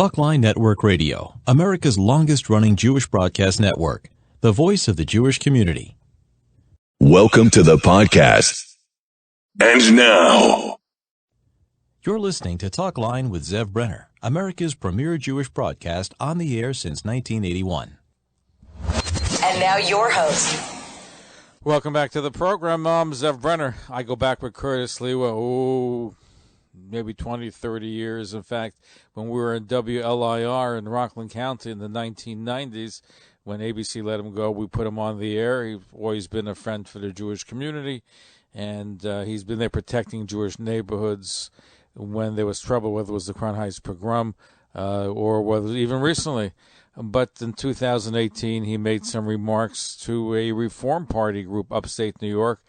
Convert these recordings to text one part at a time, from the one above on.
Talkline Network Radio, America's longest-running Jewish broadcast network, the voice of the Jewish community. Welcome to the podcast. And now, you're listening to Talkline with Zev Brenner, America's premier Jewish broadcast on the air since 1981. And now your host. Welcome back to the program. I'm Zev Brenner. I go back with Curtis Sliwa, maybe 20, 30 years. In fact, when we were in WLIR in Rockland County in the 1990s, when ABC let him go, we put him on the air. He's always been a friend for the Jewish community, and he's been there protecting Jewish neighborhoods when there was trouble, whether it was the Crown Heights pogrom or whether even recently. But in 2018, he made some remarks to a Reform Party group upstate New York,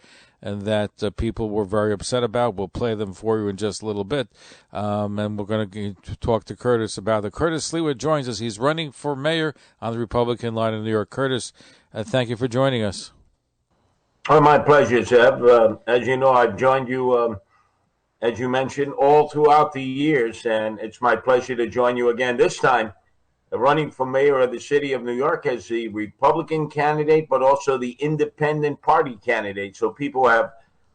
and that people were very upset about. We'll play them for you in just a little bit. And we're going to talk to Curtis about it. Curtis Sliwa joins us. He's running for mayor on the Republican line in New York. Curtis, thank you for joining us. Oh, my pleasure, Zev. As you know, I've joined you, as you mentioned, all throughout the years, and it's my pleasure to join you again this time, running for mayor of the city of New York as the Republican candidate, but also the independent party candidate. So people have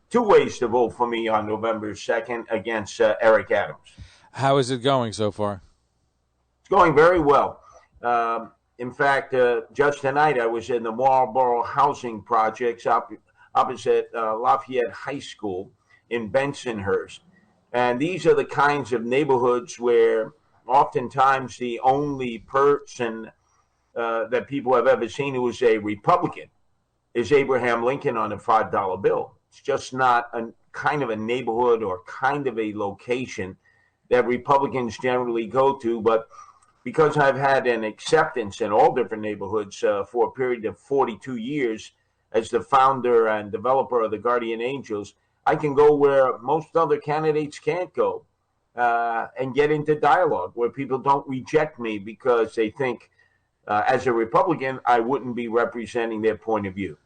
two ways to vote for me on November 2nd against Eric Adams. How is it going so far? It's going very well. In fact, just tonight I was in the Marlboro housing projects opposite Lafayette High School in Bensonhurst. And these are the kinds of neighborhoods where oftentimes the only person that people have ever seen who is a Republican is Abraham Lincoln on a $5 bill. It's just not a kind of a neighborhood or kind of a location that Republicans generally go to. But because I've had an acceptance in all different neighborhoods for a period of 42 years as the founder and developer of the Guardian Angels, I can go where most other candidates can't go. And get into dialogue where people don't reject me because they think, as a Republican, I wouldn't be representing their point of view.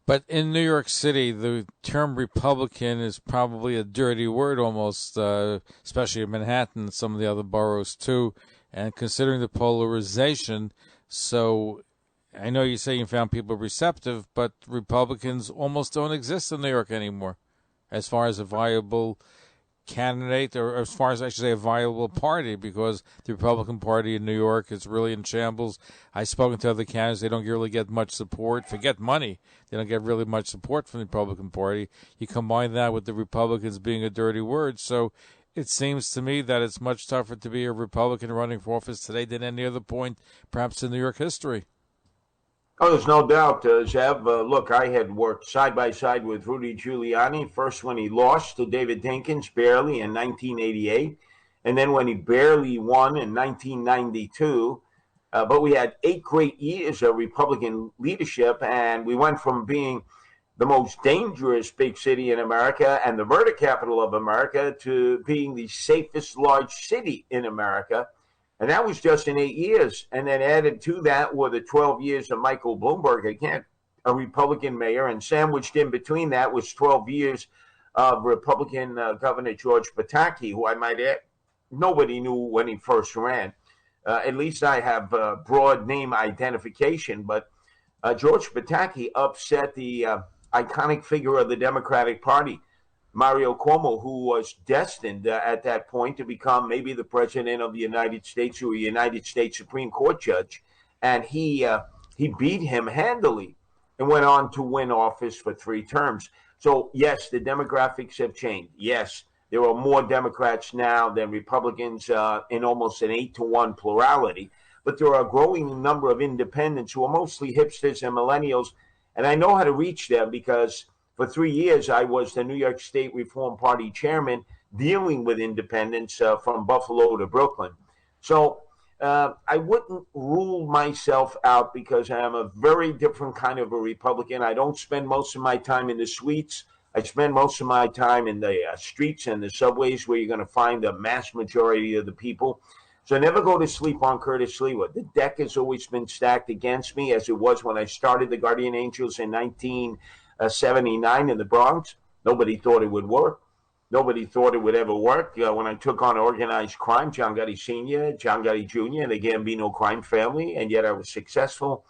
But in New York City, the term Republican is probably a dirty word almost, especially in Manhattan and some of the other boroughs too. And considering the polarization, so I know you say you found people receptive, but Republicans almost don't exist in New York anymore as far as a viable candidate, or as far as I should say a viable party, because the Republican Party in New York is really in shambles. I've spoken to other candidates. They don't really get much support. Forget money. They don't get really much support from the Republican Party. You combine that with the Republicans being a dirty word. So it seems to me that it's much tougher to be a Republican running for office today than any other point, perhaps in New York history. Oh, there's no doubt, Zev. Look, I had worked side by side with Rudy Giuliani, first when he lost to David Dinkins barely in 1988, and then when he barely won in 1992. But we had 8 great years of Republican leadership, and we went from being the most dangerous big city in America and the murder capital of America to being the safest large city in America. And that was just in 8 years. And then added to that were the 12 years of Michael Bloomberg, again, a Republican mayor. And sandwiched in between that was 12 years of Republican Governor George Pataki, who I might add, nobody knew when he first ran. At least I have broad name identification. But George Pataki upset the iconic figure of the Democratic Party, Mario Cuomo, who was destined at that point to become maybe the president of the United States or a United States Supreme Court judge. And he beat him handily and went on to win office for 3 terms. So, yes, the demographics have changed. Yes, there are more Democrats now than Republicans in almost an 8-to-1 plurality. But there are a growing number of independents who are mostly hipsters and millennials. And I know how to reach them because for 3 years, I was the New York State Reform Party chairman dealing with independents from Buffalo to Brooklyn. So I wouldn't rule myself out because I am a very different kind of a Republican. I don't spend most of my time in the suites. I spend most of my time in the streets and the subways where you're going to find the mass majority of the people. So never go to sleep on Curtis Sliwa. The deck has always been stacked against me, as it was when I started the Guardian Angels in 1979 in the Bronx. Nobody thought it would work. Nobody thought it would ever work. When I took on organized crime, John Gotti Sr., John Gotti Jr., and the Gambino crime family, and yet I was successful.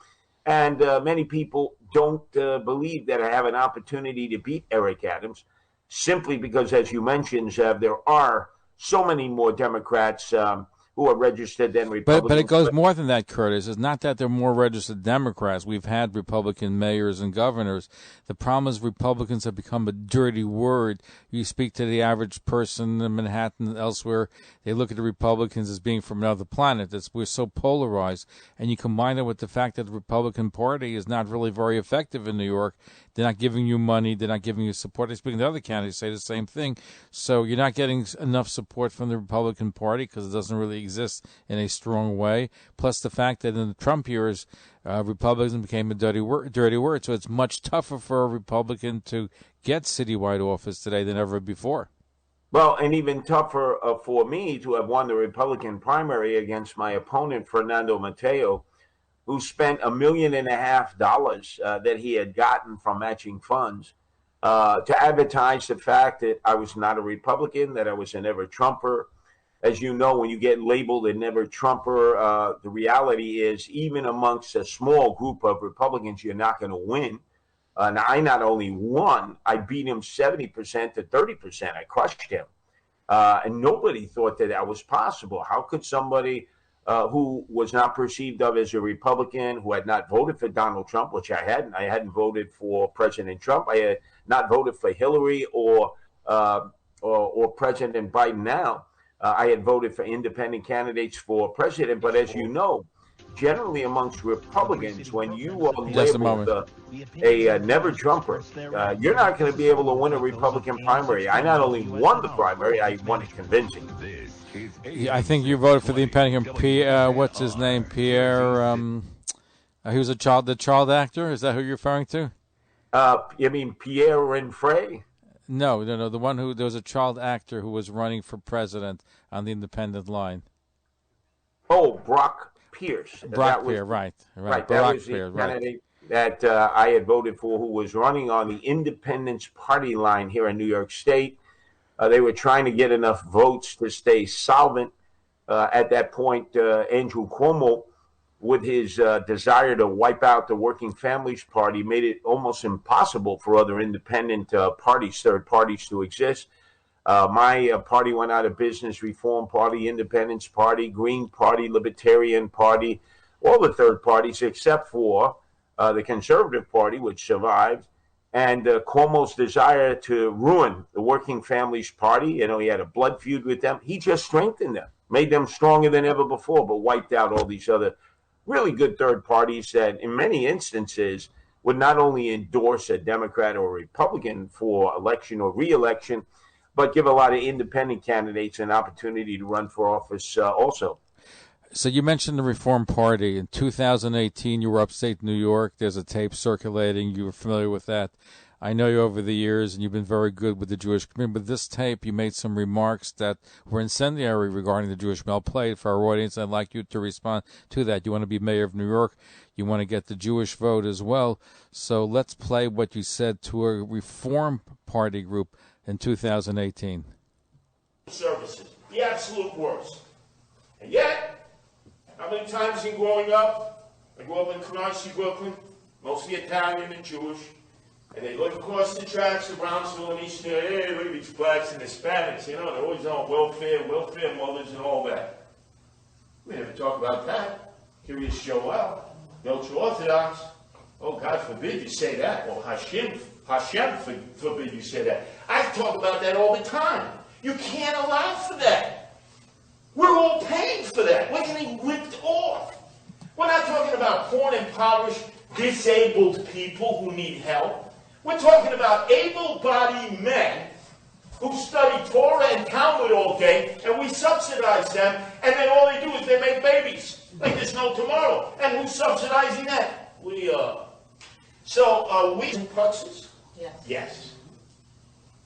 And many people don't believe that I have an opportunity to beat Eric Adams simply because, as you mentioned, Zev, there are so many more Democrats who are registered than Republicans. But it goes more than that, Curtis. It's not that they're more registered Democrats. We've had Republican mayors and governors. The problem is Republicans have become a dirty word. You speak to the average person in Manhattan and elsewhere, they look at the Republicans as being from another planet. We're so polarized. And you combine it with the fact that the Republican Party is not really very effective in New York. They're not giving you money. They're not giving you support. Speaking to other candidates, say the same thing. So you're not getting enough support from the Republican Party because it doesn't really exist in a strong way. Plus the fact that in the Trump years, Republicans became a dirty word. So it's much tougher for a Republican to get citywide office today than ever before. Well, and even tougher for me to have won the Republican primary against my opponent, Fernando Mateo, who spent $1.5 million that he had gotten from matching funds to advertise the fact that I was not a Republican, that I was a never-Trumper. As you know, when you get labeled a never-Trumper, the reality is even amongst a small group of Republicans, you're not going to win. And I not only won, I beat him 70% to 30%. I crushed him. And nobody thought that was possible. How could somebody who was not perceived of as a Republican, who had not voted for Donald Trump, which I hadn't voted for President Trump. I had not voted for Hillary or President Biden now. I had voted for independent candidates for president. But as you know, generally amongst Republicans, when you are labeled a never-Trumper, you're not going to be able to win a Republican primary. I not only won the primary, I won it convincingly. I think you voted for the independent. Pierre, what's his name? Pierre. He was the child actor. Is that who you're referring to? You mean Pierre Renfray? No. The one there was a child actor who was running for president on the independent line. Oh, Brock Pierce. Brock Pierce, right. That was the candidate that I had voted for, who was running on the Independence Party line here in New York State. They were trying to get enough votes to stay solvent. At that point, Andrew Cuomo, with his desire to wipe out the Working Families Party, made it almost impossible for other independent parties, third parties, to exist. My party went out of business: Reform Party, Independence Party, Green Party, Libertarian Party, all the third parties except for the Conservative Party, which survived. And Cuomo's desire to ruin the Working Families Party, he had a blood feud with them. He just strengthened them, made them stronger than ever before, but wiped out all these other really good third parties that in many instances would not only endorse a Democrat or a Republican for election or re-election, but give a lot of independent candidates an opportunity to run for office also. So you mentioned the Reform Party. In 2018, you were upstate New York. There's a tape circulating. You were familiar with that. I know you over the years, and you've been very good with the Jewish community. But this tape, you made some remarks that were incendiary regarding the Jewish male. Play it for our audience. I'd like you to respond to that. You want to be mayor of New York. You want to get the Jewish vote as well. So let's play what you said to a Reform Party group in 2018. Services, the absolute worst. And yet, how many times in growing up, I grew up in Canarsie, Brooklyn, mostly Italian and Jewish, and they look across the tracks to Brownsville and East New York, hey, look at these blacks and Hispanics, they're always on welfare mothers and all that. We never talk about that. Curious Joel, the ultra-Orthodox, oh, God forbid you say that, or Hashem forbid you say that. I talk about that all the time. You can't allow for that. We're all paying for that. We're getting ripped off. We're not talking about poor, impoverished, disabled people who need help. We're talking about able-bodied men who study Torah and Talmud all day, and we subsidize them, and then all they do is they make babies, like there's no tomorrow. And who's subsidizing that? We are. So are we in Texas? Yes.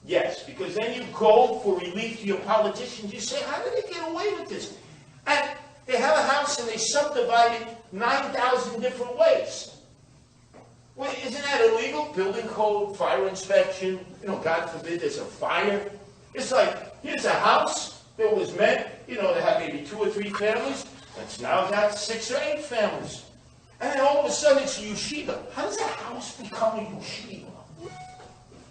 Yes, because then you go for relief to your politicians. You say, how did they get away with this? And they have a house and they subdivide it 9,000 different ways. Well, isn't that illegal? Building code, fire inspection, God forbid there's a fire. It's like, here's a house that was meant, to have maybe 2 or 3 families. It's now got 6 or 8 families. And then all of a sudden it's a yeshiva. How does a house become a yeshiva?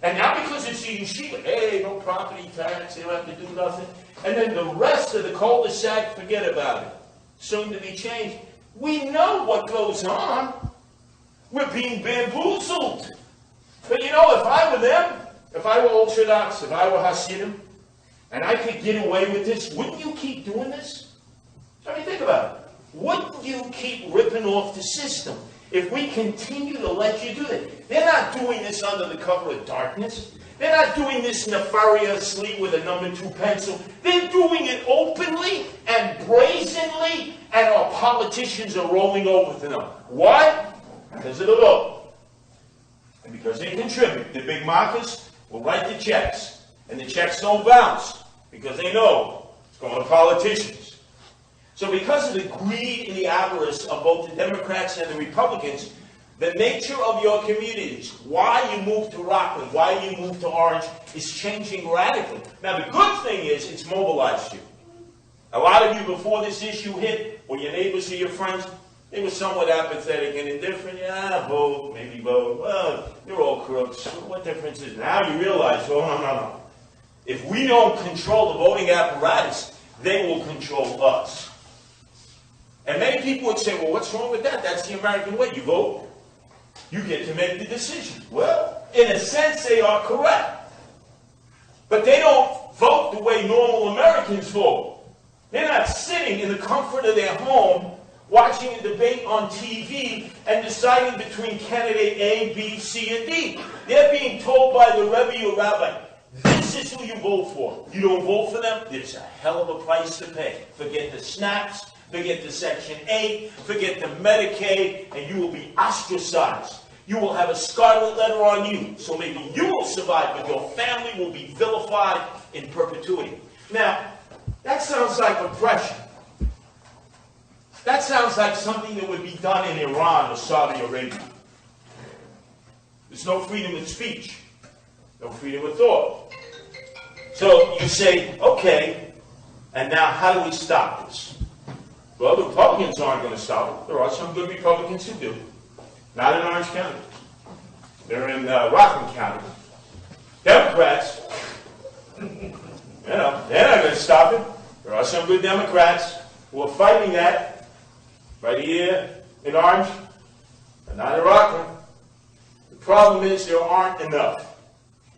And now because it's a yeshiva, hey, no property tax, they don't have to do nothing. And then the rest of the cul-de-sac, forget about it. Soon to be changed. We know what goes on. We're being bamboozled. But if I were them, if I were Orthodox, if I were Hasidim, and I could get away with this, wouldn't you keep doing this? I mean, think about it. Wouldn't you keep ripping off the system if we continue to let you do it? They're not doing this under the cover of darkness. They're not doing this nefariously with a number 2 pencil. They're doing it openly and brazenly, and our politicians are rolling over to them. Why? Because of the vote. And because they contribute. The big markets will write the checks, and the checks don't bounce because they know it's going to politicians. So because of the greed and the avarice of both the Democrats and the Republicans, the nature of your communities, why you moved to Rockland, why you moved to Orange, is changing radically. Now the good thing is it's mobilized you. A lot of you before this issue hit, or your neighbors or your friends, they were somewhat apathetic and indifferent. Yeah, vote, maybe vote. Well, you're all crooks. What difference is it? Now you realize, oh, no. If we don't control the voting apparatus, they will control us. And many people would say, well, what's wrong with that? That's the American way. You vote, you get to make the decision. Well, in a sense, they are correct. But they don't vote the way normal Americans vote. They're not sitting in the comfort of their home, watching a debate on TV and deciding between candidate A, B, C, and D. They're being told by the Rebbe or Rabbi, this is who you vote for. You don't vote for them, there's a hell of a price to pay. Forget the snacks. Forget the Section 8, forget the Medicaid, and you will be ostracized. You will have a scarlet letter on you. So maybe you will survive, but your family will be vilified in perpetuity. Now, that sounds like oppression. That sounds like something that would be done in Iran or Saudi Arabia. There's no freedom of speech, no freedom of thought. So you say, okay, and now how do we stop this? Well, the Republicans aren't going to stop it. There are some good Republicans who do. Not in Orange County. They're in Rockland County. Democrats, they're not going to stop it. There are some good Democrats who are fighting that right here in Orange, but not in Rockland. The problem is there aren't enough.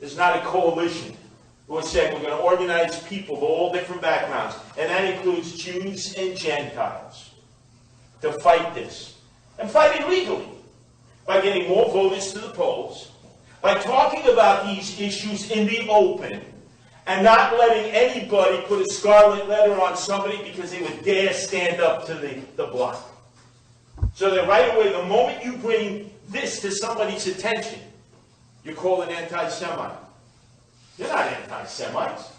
There's not a coalition who are saying we're going to organize people of all different backgrounds, and that includes Jews and Gentiles, to fight this. And fight it legally, by getting more voters to the polls, by talking about these issues in the open, and not letting anybody put a scarlet letter on somebody because they would dare stand up to the block. So that right away, the moment you bring this to somebody's attention, you're called an anti-Semite. You're not anti-Semites.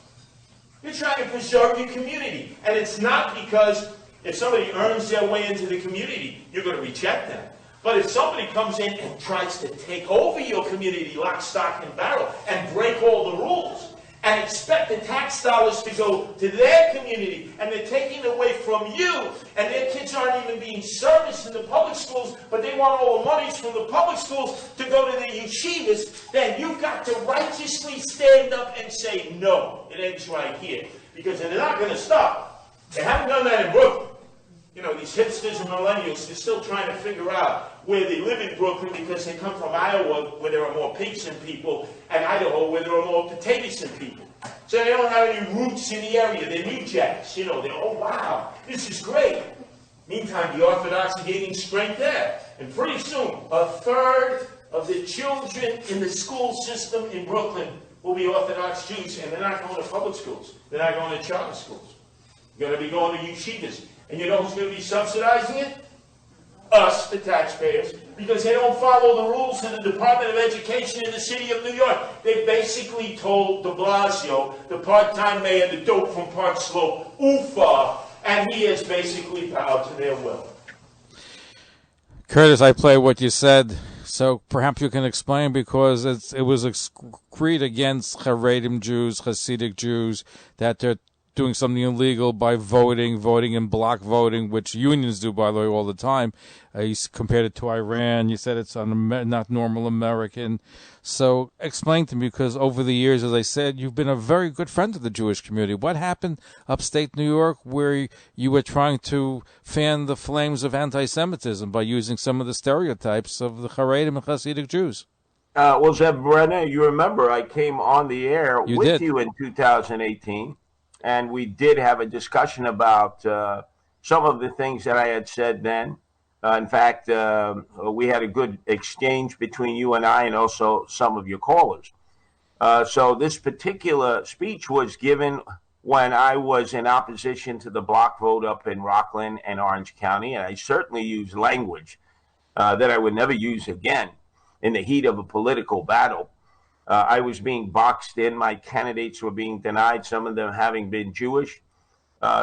You're trying to preserve your community. And it's not because if somebody earns their way into the community, you're going to reject them. But if somebody comes in and tries to take over your community, lock, stock, and barrel, and break all the rules, and expect the tax dollars to go to their community, and they're taking it away from you, and their kids aren't even being serviced in the public schools, but they want all the monies from the public schools to go to the yeshivas, then you've got to righteously stand up and say, no, it ends right here. Because they're not going to stop. They haven't done that in Brooklyn. These hipsters and millennials, they're still trying to figure out where they live in Brooklyn because they come from Iowa, where there are more pigs than people, and Idaho, where there are more potatoes than people. So they don't have any roots in the area. They're New Jacks. They're, oh, wow, this is great. Meantime, the Orthodox are gaining strength there. And pretty soon, a third of the children in the school system in Brooklyn will be Orthodox Jews, and they're not going to public schools. They're not going to charter schools. They're going to be going to yeshivas. And you know who's going to be subsidizing it? Us, the taxpayers, because they don't follow the rules of the Department of Education in the city of New York. They basically told de Blasio, the part-time mayor, the dope from Park Slope, oofa, and he has basically bowed to their will. Curtis, I play what you said So perhaps you can explain, because it was agreed against Haredim Jews, Hasidic Jews, that they're doing something illegal by voting in block voting, which unions do, by the way, all the time. You compared it to Iran. You said it's not normal American. So explain to me, because over the years, as I said, you've been a very good friend of the Jewish community. What happened upstate New York where you were trying to fan the flames of anti-Semitism by using some of the stereotypes of the Haredim and Hasidic Jews? Well, Zev Brenner, you remember I came on the air with did. you in 2018, and we did have a discussion about some of the things that I had said then. In fact, we had a good exchange between you and I, and also some of your callers. So this particular speech was given when I was in opposition to the block vote up in Rockland and Orange County, and I certainly used language that I would never use again in the heat of a political battle. I was being boxed in. My candidates were being denied, some of them having been Jewish.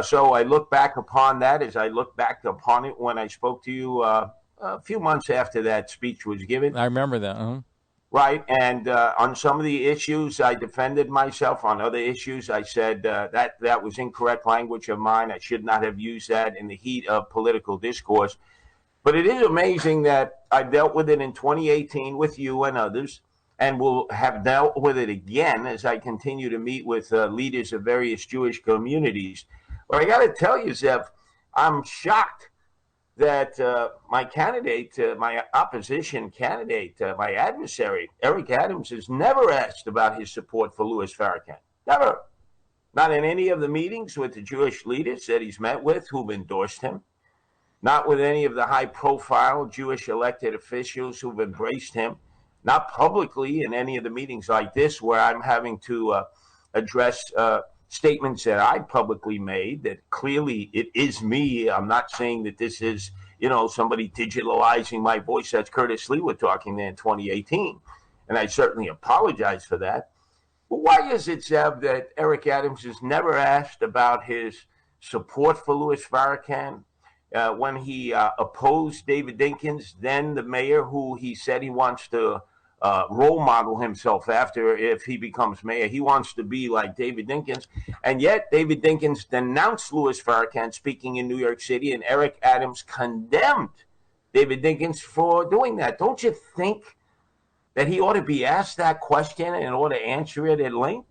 So I look back upon that as I look back upon it when I spoke to you a few months after that speech was given. I remember that. Right. And on some of the issues, I defended myself. On other issues, I said that was incorrect language of mine. I should not have used that in the heat of political discourse. But it is amazing that I dealt with it in 2018 with you and others, and will have dealt with it again as I continue to meet with leaders of various Jewish communities. But I got to tell you, Zev, I'm shocked that my candidate, my opposition candidate, my adversary, Eric Adams, has never asked about his support for Louis Farrakhan. Never. Not in any of the meetings with the Jewish leaders that he's met with who've endorsed him. Not with any of the high-profile Jewish elected officials who've embraced him. Not publicly in any of the meetings like this where I'm having to address statements that I publicly made that clearly it is me. I'm not saying that this is, somebody digitalizing my voice. That's Curtis Sliwa talking there in 2018. And I certainly apologize for that. But why is it, Zev, that Eric Adams has never asked about his support for Louis Farrakhan when he opposed David Dinkins, then the mayor, who he said he wants to role model himself after if he becomes mayor? He wants to be like David Dinkins. And yet David Dinkins denounced Louis Farrakhan speaking in New York City, and Eric Adams condemned David Dinkins for doing that. Don't you think that he ought to be asked that question and ought to answer it at length?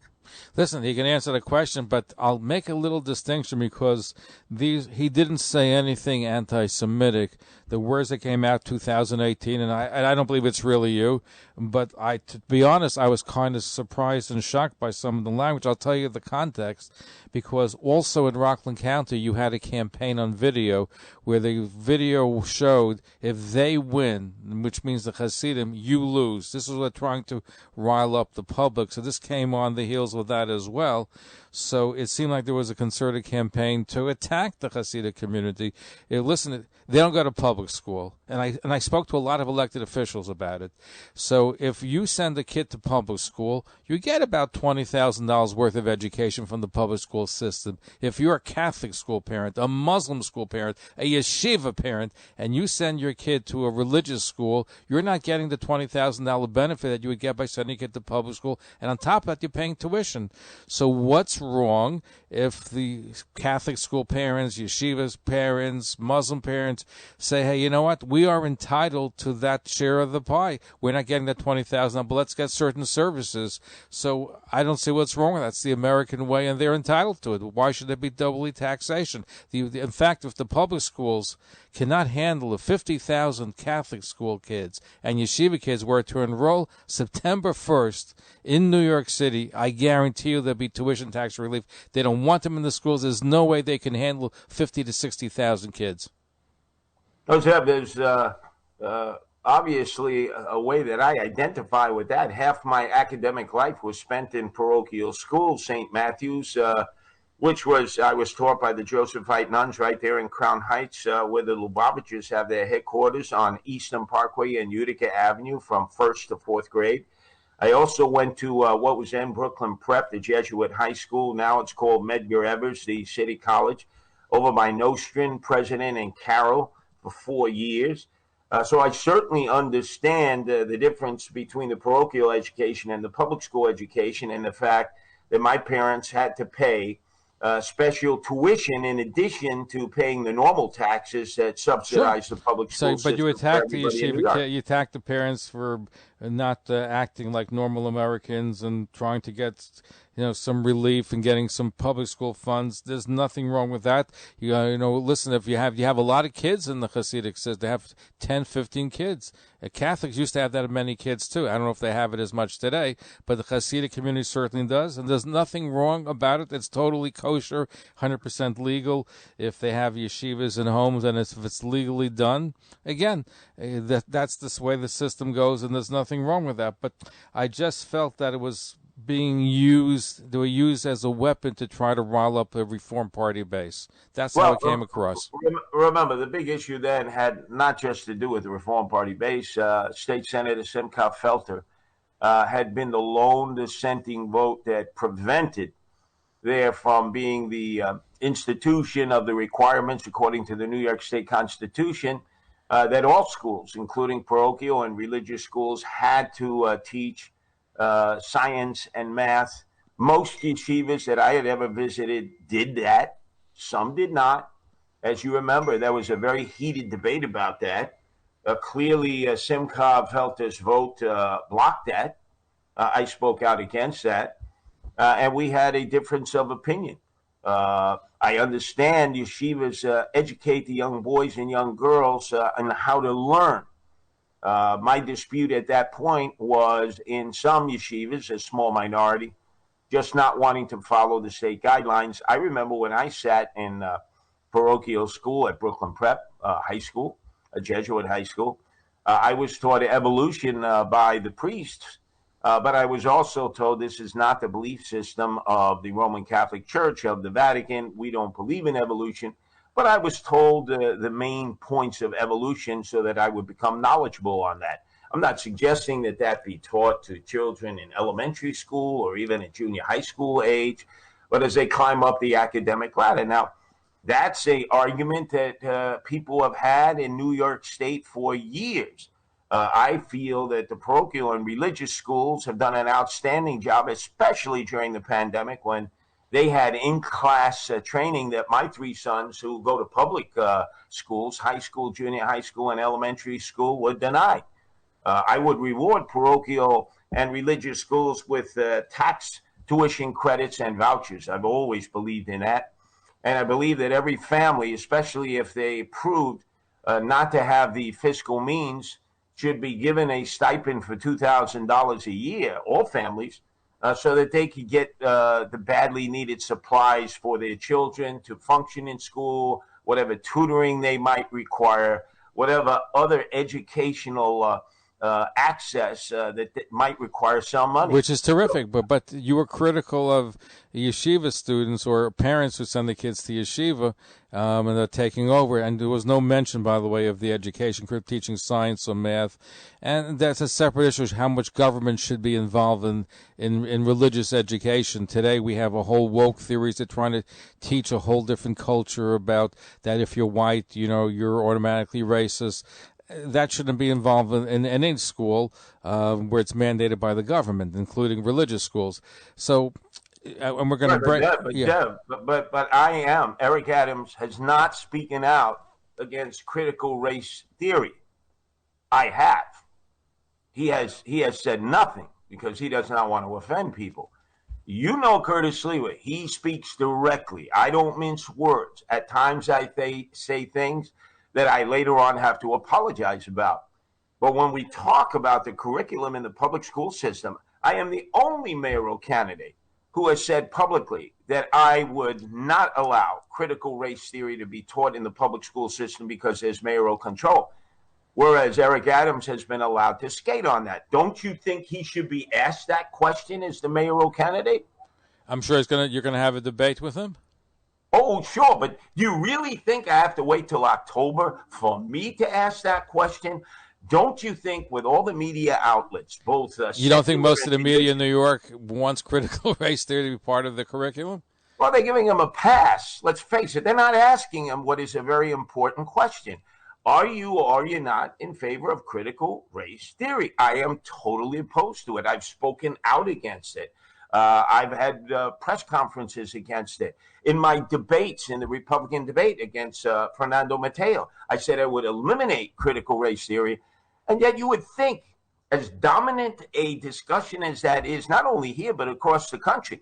Listen, he can answer the question, but I'll make a little distinction, because he didn't say anything anti-Semitic. The words that came out 2018, and I don't believe it's really you, but to be honest, I was kind of surprised and shocked by some of the language. I'll tell you the context, because also in Rockland County, you had a campaign on video where the video showed if they win, which means the Hasidim, you lose. This is what trying to rile up the public. So this came on the heels of that as well. So it seemed like there was a concerted campaign to attack the Hasidic community. Listen, they don't go to public school, and I spoke to a lot of elected officials about it. So if you send a kid to public school, you get about $20,000 worth of education from the public school system. If you're a Catholic school parent, a Muslim school parent, a yeshiva parent, and you send your kid to a religious school, you're not getting the $20,000 benefit that you would get by sending your kid to public school, and on top of that, you're paying tuition. So what's wrong if the Catholic school parents, yeshiva's parents, Muslim parents say, hey, you know what? We are entitled to that share of the pie. We're not getting that $20,000, but let's get certain services. So I don't see what's wrong with that. It's the American way, and they're entitled to it. Why should there be doubly taxation? In fact, if the public schools cannot handle the 50,000 Catholic school kids and yeshiva kids were to enroll September 1st in New York City, I guarantee you there'll be tuition tax relief. They don't want them in the schools. There's no way they can handle 50 to 60,000 kids. There's obviously a way that I identify with that. Half my academic life was spent in parochial school, St. Matthew's, which I was taught by the Josephite nuns right there in Crown Heights, where the Lubavitchers have their headquarters on Eastern Parkway and Utica Avenue from 1st to 4th grade. I also went to what was then Brooklyn Prep, the Jesuit high school. Now it's called Medgar Evers, the city college, over by Nostrand, President, and Carroll for 4 years. So I certainly understand the difference between the parochial education and the public school education, and the fact that my parents had to pay special tuition in addition to paying the normal taxes that subsidize the public school But you system for attacked the everybody in New York. yeshiva, you attacked the parents for not acting like normal Americans and trying to get, some relief and getting some public school funds. There's nothing wrong with that. Listen, if you have a lot of kids in the Hasidic system, they have 10, 15 kids. Catholics used to have that many kids too. I don't know if they have it as much today, but the Hasidic community certainly does, and there's nothing wrong about it. It's totally kosher, 100% legal. If they have yeshivas in homes and if it's legally done, again, that's the way the system goes, and there's nothing wrong with that. But I just felt that it was being used, they were used as a weapon to try to rile up the Reform Party base. That's how it came across. Remember, the big issue then had not just to do with the Reform Party base. State Senator Simcha Felter had been the lone dissenting vote that prevented there from being the institution of the requirements, according to the New York State Constitution, that all schools, including parochial and religious schools, had to teach science and math. Most yeshivas that I had ever visited did that. Some did not. As you remember, there was a very heated debate about that. Clearly, Simcha Felter's vote blocked that. I spoke out against that. And we had a difference of opinion. I understand yeshivas educate the young boys and young girls on how to learn. My dispute at that point was in some yeshivas, a small minority, just not wanting to follow the state guidelines. I remember when I sat in parochial school at Brooklyn Prep High School, a Jesuit high school, I was taught evolution by the priests, but I was also told this is not the belief system of the Roman Catholic Church, of the Vatican. We don't believe in evolution. But I was told the main points of evolution so that I would become knowledgeable on that. I'm not suggesting that that be taught to children in elementary school or even at junior high school age, but as they climb up the academic ladder. Now, that's an argument that people have had in New York State for years. I feel that the parochial and religious schools have done an outstanding job, especially during the pandemic when they had in-class training that my three sons who go to public schools, high school, junior high school, and elementary school, were denied. I would reward parochial and religious schools with tax tuition credits and vouchers. I've always believed in that. And I believe that every family, especially if they proved not to have the fiscal means, should be given a stipend for $2,000 a year, all families, so that they could get the badly needed supplies for their children to function in school, whatever tutoring they might require, whatever other educational access that might require some money. Which is terrific, but you were critical of yeshiva students or parents who send the kids to yeshiva and they're taking over. And there was no mention, by the way, of the education, teaching science or math. And that's a separate issue, how much government should be involved in religious education. Today we have a whole woke theories that trying to teach a whole different culture about that if you're white, you're automatically racist. That shouldn't be involved in any school where it's mandated by the government, including religious schools. So, and we're going to break. But I am. Eric Adams has not speaking out against critical race theory. I have. He has said nothing because he does not want to offend people. Curtis Sliwa, he speaks directly. I don't mince words. At times I say things that I later on have to apologize about. But when we talk about the curriculum in the public school system, I am the only mayoral candidate who has said publicly that I would not allow critical race theory to be taught in the public school system because there's mayoral control. Whereas Eric Adams has been allowed to skate on that. Don't you think he should be asked that question as the mayoral candidate? I'm sure you're going to have a debate with him. Oh, sure, but you really think I have to wait till October for me to ask that question? Don't you think with all the media outlets, both... you don't think most of the media in New York wants critical race theory to be part of the curriculum? Well, they're giving him a pass. Let's face it, they're not asking him what is a very important question. Are you or are you not in favor of critical race theory? I am totally opposed to it. I've spoken out against it. I've had press conferences against it. In my debates, in the Republican debate against Fernando Mateo, I said I would eliminate critical race theory. And yet you would think, as dominant a discussion as that is, not only here, but across the country,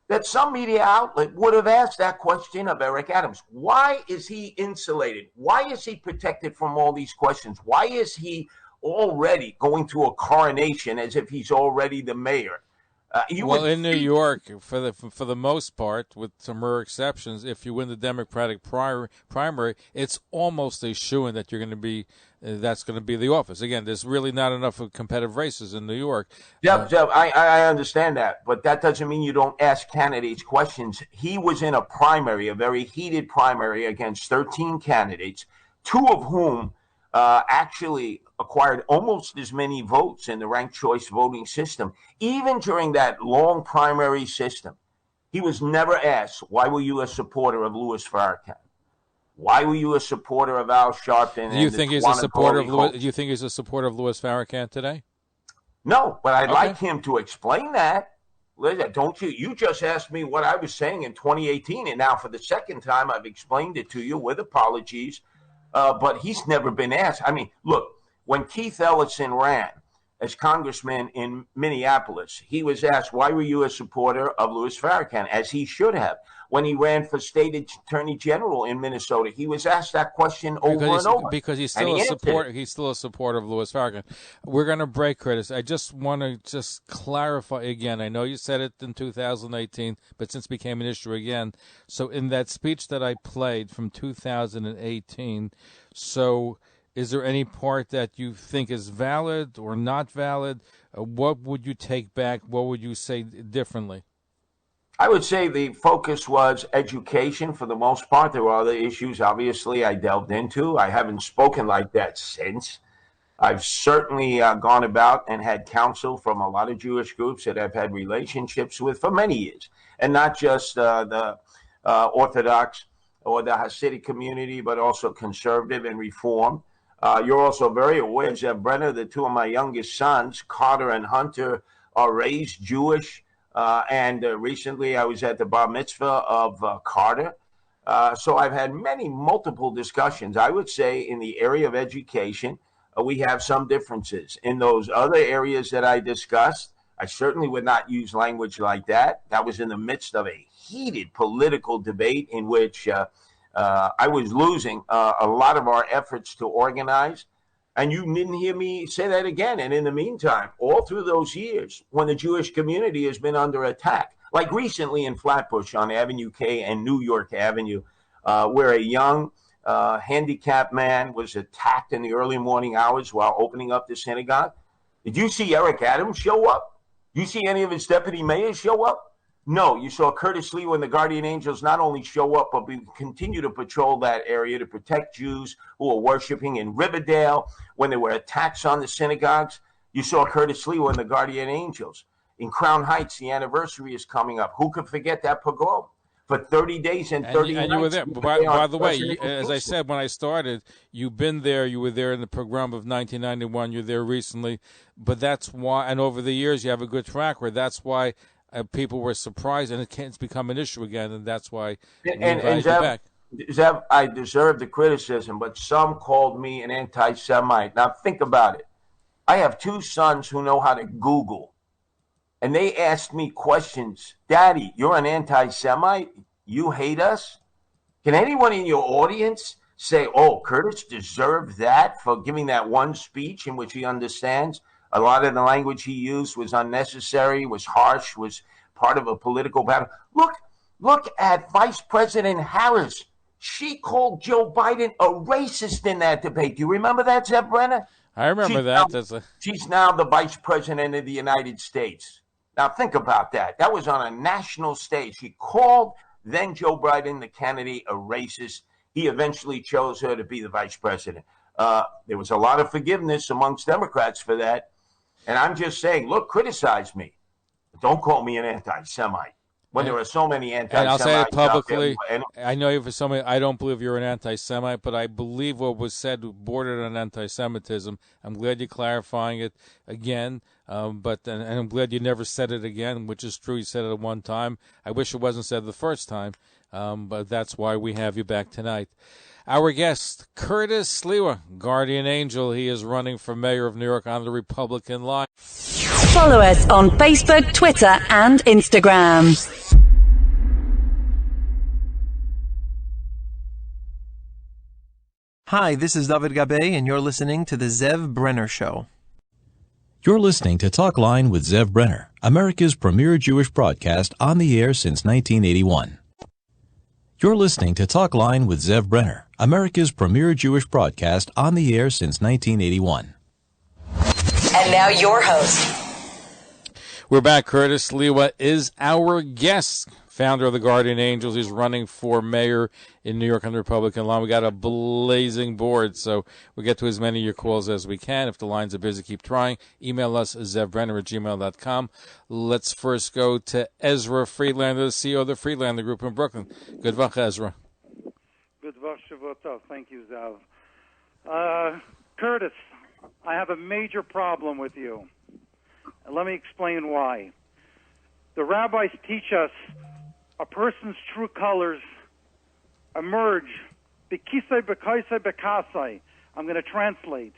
that some media outlet would have asked that question of Eric Adams. Why is he insulated? Why is he protected from all these questions? Why is he already going to a coronation as if he's already the mayor? Well, in New York, for the most part, with some rare exceptions, if you win the Democratic primary, it's almost a shoo-in that you're going to be. That's going to be the office. Again, there's really not enough of competitive races in New York. Jeff, I understand that, but that doesn't mean you don't ask candidates questions. He was in a primary, a very heated primary against 13 candidates, two of whom actually acquired almost as many votes in the ranked choice voting system. Even during that long primary system, he was never asked, why were you a supporter of Louis Farrakhan? Why were you a supporter of Al Sharpton? Do you think he's a supporter of Louis? Do you think he's a supporter of Louis Farrakhan today? No, but I'd like him to explain that. Don't you? You just asked me what I was saying in 2018, and now for the second time, I've explained it to you with apologies. But he's never been asked. I mean, look, when Keith Ellison ran as congressman in Minneapolis, he was asked, why were you a supporter of Louis Farrakhan, as he should have. When he ran for state attorney general in Minnesota, he was asked that question over and over. Because he's still a supporter. He's still a supporter of Louis Farrakhan. We're going to break, Curtis. I just want to clarify again. I know you said it in 2018, but since it became an issue again. So in that speech that I played from 2018, so is there any part that you think is valid or not valid? What would you take back? What would you say differently? I would say the focus was education for the most part. There were other issues, obviously, I delved into. I haven't spoken like that since. I've certainly gone about and had counsel from a lot of Jewish groups that I've had relationships with for many years, and not just the Orthodox or the Hasidic community, but also conservative and Reform. You're also very aware, Zev Brenner, that two of my youngest sons, Carter and Hunter, are raised Jewish. And recently I was at the bar mitzvah of Carter. So I've had multiple discussions. I would say in the area of education, we have some differences. In those other areas that I discussed, I certainly would not use language like that. That was in the midst of a heated political debate in which I was losing a lot of our efforts to organize. And you didn't hear me say that again. And in the meantime, all through those years, when the Jewish community has been under attack, like recently in Flatbush on Avenue K and New York Avenue, where a young handicapped man was attacked in the early morning hours while opening up the synagogue. Did you see Eric Adams show up? Did you see any of his deputy mayors show up? No, you saw Curtis Sliwa and the Guardian Angels not only show up, but we continue to patrol that area to protect Jews who are worshiping in Riverdale. When there were attacks on the synagogues, you saw Curtis Sliwa and the Guardian Angels. In Crown Heights, the anniversary is coming up. Who could forget that pogrom? For 30 days and 30 nights. And you were there. By the way, as I said when I started, you've been there. You were there in the pogrom of 1991. You're there recently. But that's why, and over the years, you have a good track record. That's why people were surprised, and it's become an issue again, and that's why we invited you back. Zev, I deserve the criticism, but some called me an anti-Semite. Now, think about it. I have two sons who know how to Google, and they asked me questions. Daddy, you're an anti-Semite? You hate us? Can anyone in your audience say, oh, Curtis deserved that for giving that one speech in which he understands a lot of the language he used was unnecessary, was harsh, was part of a political battle? Look at Vice President Harris. She called Joe Biden a racist in that debate. Do you remember that, Zev Brenner? I remember that. She's now the Vice President of the United States. Now, think about that. That was on a national stage. She called then Joe Biden, the candidate, a racist. He eventually chose her to be the Vice President. There was a lot of forgiveness amongst Democrats for that. And I'm just saying, look, criticize me. But don't call me an anti-Semite. when there are so many And I'll say it anti-Semites out publicly. there. And I know for somebody, I don't believe you're an anti-Semite, but I believe what was said bordered on anti-Semitism. I'm glad you're clarifying it again, and I'm glad you never said it again, which is true. You said it at one time. I wish it wasn't said the first time, but that's why we have you back tonight. Our guest, Curtis Sliwa, Guardian Angel. He is running for mayor of New York on the Republican line. Follow us on Facebook, Twitter, and Instagram. Hi, this is David Gabe, and you're listening to The Zev Brenner Show. You're listening to Talkline with Zev Brenner, America's premier Jewish broadcast on the air since 1981. You're listening to Talkline with Zev Brenner, America's premier Jewish broadcast on the air since 1981. And now your host. We're back. Curtis Sliwa is our guest, founder of the Guardian Angels. He's running for mayor in New York on the Republican line. We got a blazing board, so we'll get to as many of your calls as we can. If the lines are busy, keep trying. Email us, zevbrenner@gmail.com. Let's first go to Ezra Friedlander, the CEO of the Friedlander Group in Brooklyn. Good luck, Ezra. Good luck, Shavuot. Thank you, Zav. Curtis, I have a major problem with you. And let me explain why. The rabbis teach us a person's true colors emerge. Bekisai, bekaisai, bekasai. I'm going to translate.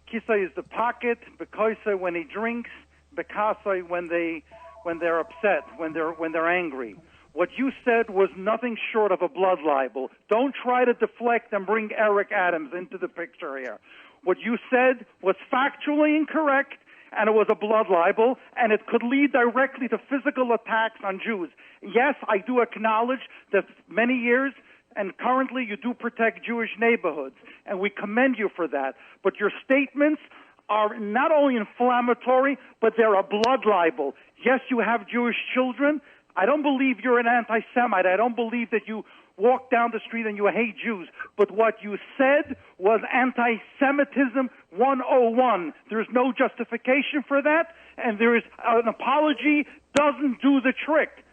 Kisai is the pocket. Bekaisai when he drinks. Bekasai when they're upset, when they're angry. What you said was nothing short of a blood libel. Don't try to deflect and bring Eric Adams into the picture here. What you said was factually incorrect, and it was a blood libel, and it could lead directly to physical attacks on Jews. Yes, I do acknowledge that many years and currently you do protect Jewish neighborhoods, and we commend you for that. But your statements are not only inflammatory, but they're a blood libel. Yes, you have Jewish children. I don't believe you're an anti-Semite. I don't believe that you walk down the street and you hate Jews. But what you said was anti-Semitism 101. There's no justification for that, and there is an apology doesn't do the trick.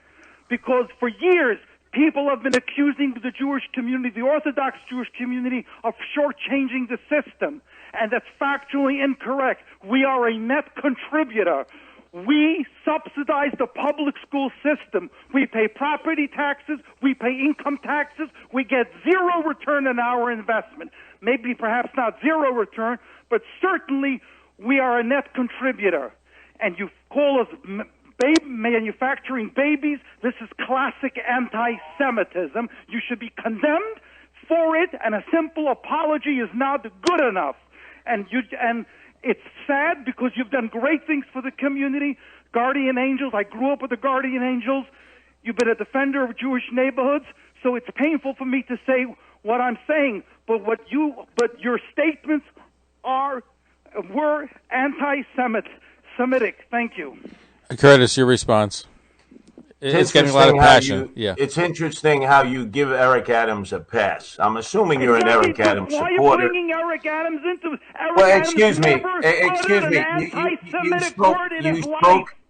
Because for years, people have been accusing the Jewish community, the Orthodox Jewish community, of shortchanging the system. And that's factually incorrect. We are a net contributor. We subsidize the public school system. We pay property taxes. We pay income taxes. We get zero return on our investment. Maybe perhaps not zero return, but certainly we are a net contributor. And you call us manufacturing babies. This is classic anti-Semitism. You should be condemned for it, and a simple apology is not good enough. And it's sad because you've done great things for the community. Guardian Angels, I grew up with the Guardian Angels. You've been a defender of Jewish neighborhoods, so it's painful for me to say what I'm saying. But your statements were anti-Semitic. Thank you. Curtis, your response. It's getting a lot of passion. It's interesting how you give Eric Adams a pass. I'm assuming you're an Eric Adams supporter. Why are you bringing Eric Adams into? Excuse me.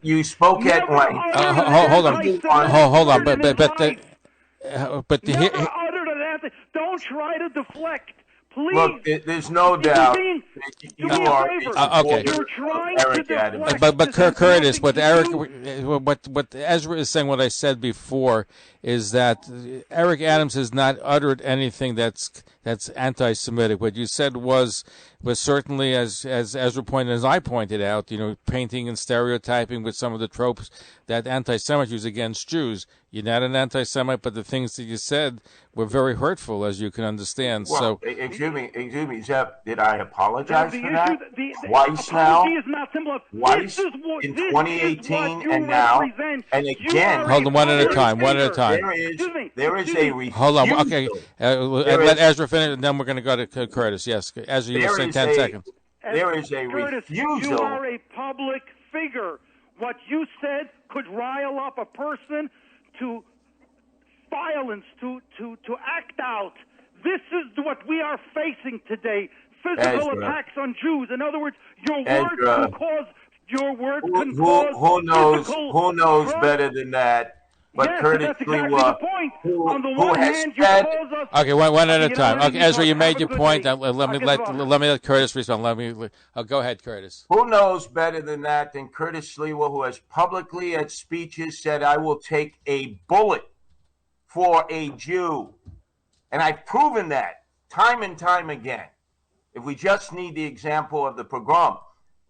You spoke at length. Hold on. But don't try to deflect. Please. Look, there's no doubt you are okay. Eric Adams. But Curtis, what Ezra is saying, what I said before, is that Eric Adams has not uttered anything that's anti-Semitic. What you said was certainly, as Ezra pointed, as I pointed out, painting and stereotyping with some of the tropes that anti-Semites use against Jews. You're not an anti-Semite, but the things that you said were very hurtful, as you can understand. Well, excuse me, Zev, did I apologize for that? Twice now? Twice in 2018 and now? And again. Hold on, one at a time. There is a refusal. Hold on, okay. Let Ezra finish, and then we're going to go to Curtis. Yes, Ezra, you were saying 10 seconds. There is a refusal. You are a public figure. What you said could rile up a person to violence, to act out. This is what we are facing today. Physical attacks on Jews. In other words, your words can cause. Who knows better than that? But yes, Curtis that's exactly Sliwa, the point. who On the who one has hand, you said, cause us. Okay, one at a You know time. what? Okay, Ezra, you made Have a your good point. day. Let me let Curtis respond. Go ahead, Curtis. who knows better than that than Curtis Sliwa, who has publicly at speeches said, I will take a bullet for a Jew. And I've proven that time and time again. If we just need the example of the pogrom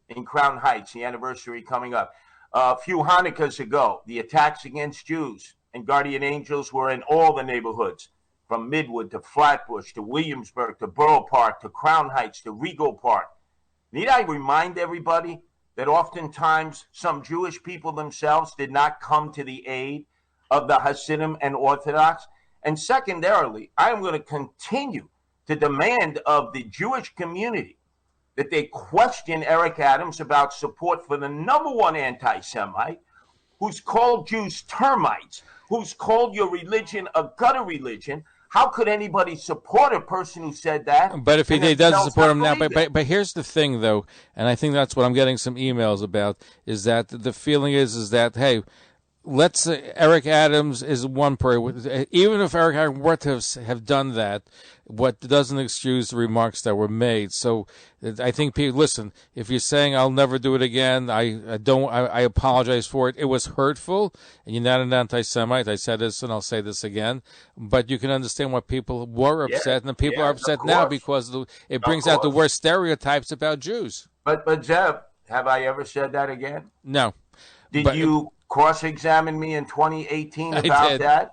in Crown Heights, the anniversary coming up. A few Hanukkahs ago, the attacks against Jews and guardian angels were in all the neighborhoods, from Midwood to Flatbush to Williamsburg to Borough Park to Crown Heights to Regal Park. Need I remind everybody that oftentimes some Jewish people themselves did not come to the aid of the Hasidim and Orthodox? And secondarily, I am going to continue to demand of the Jewish community that they question Eric Adams about support for the number one anti-Semite, who's called Jews termites, who's called your religion a gutter religion. How could anybody support a person who said that? But if he doesn't support him now, but but here's the thing, though, and I think that's what I'm getting some emails about, is that the feeling is that, hey, let's Eric Adams is one person. Even if Eric Adams were to have done that, what doesn't excuse the remarks that were made. So I think people listen. If you're saying I'll never do it again, I apologize for it. It was hurtful, and you're not an anti-Semite. I said this, and I'll say this again. But you can understand why people were upset, and the people are upset now because it brings out the worst stereotypes about Jews. But Zev, have I ever said that again? No. Did you cross-examine me in 2018 about that?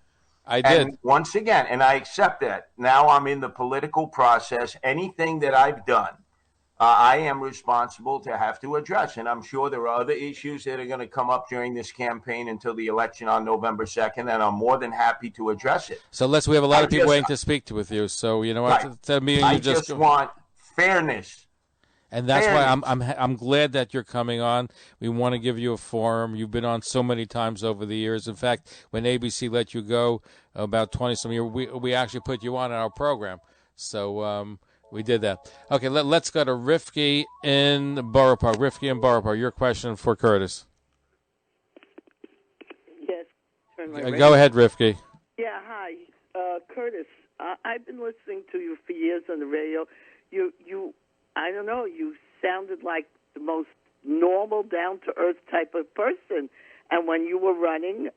I did. And once again, and I accept that. Now I'm in the political process. Anything that I've done, I am responsible to have to address. And I'm sure there are other issues that are going to come up during this campaign until the election on November 2nd, and I'm more than happy to address it. So we have a lot of people waiting to speak with you. So you know what? Right. I just want fairness. And that's why I'm glad that you're coming on. We want to give you a forum. You've been on so many times over the years. In fact, when ABC let you go about 20-some years, we actually put you on our program. So we did that. Okay, let's go to Rifki in Borough Park. Rifki in Borough Park, your question for Curtis. Yes. Go ahead, Rifki. Yeah, hi. Curtis, I've been listening to you for years on the radio. You I don't know, you sounded like the most normal, down-to-earth type of person. And when you were running,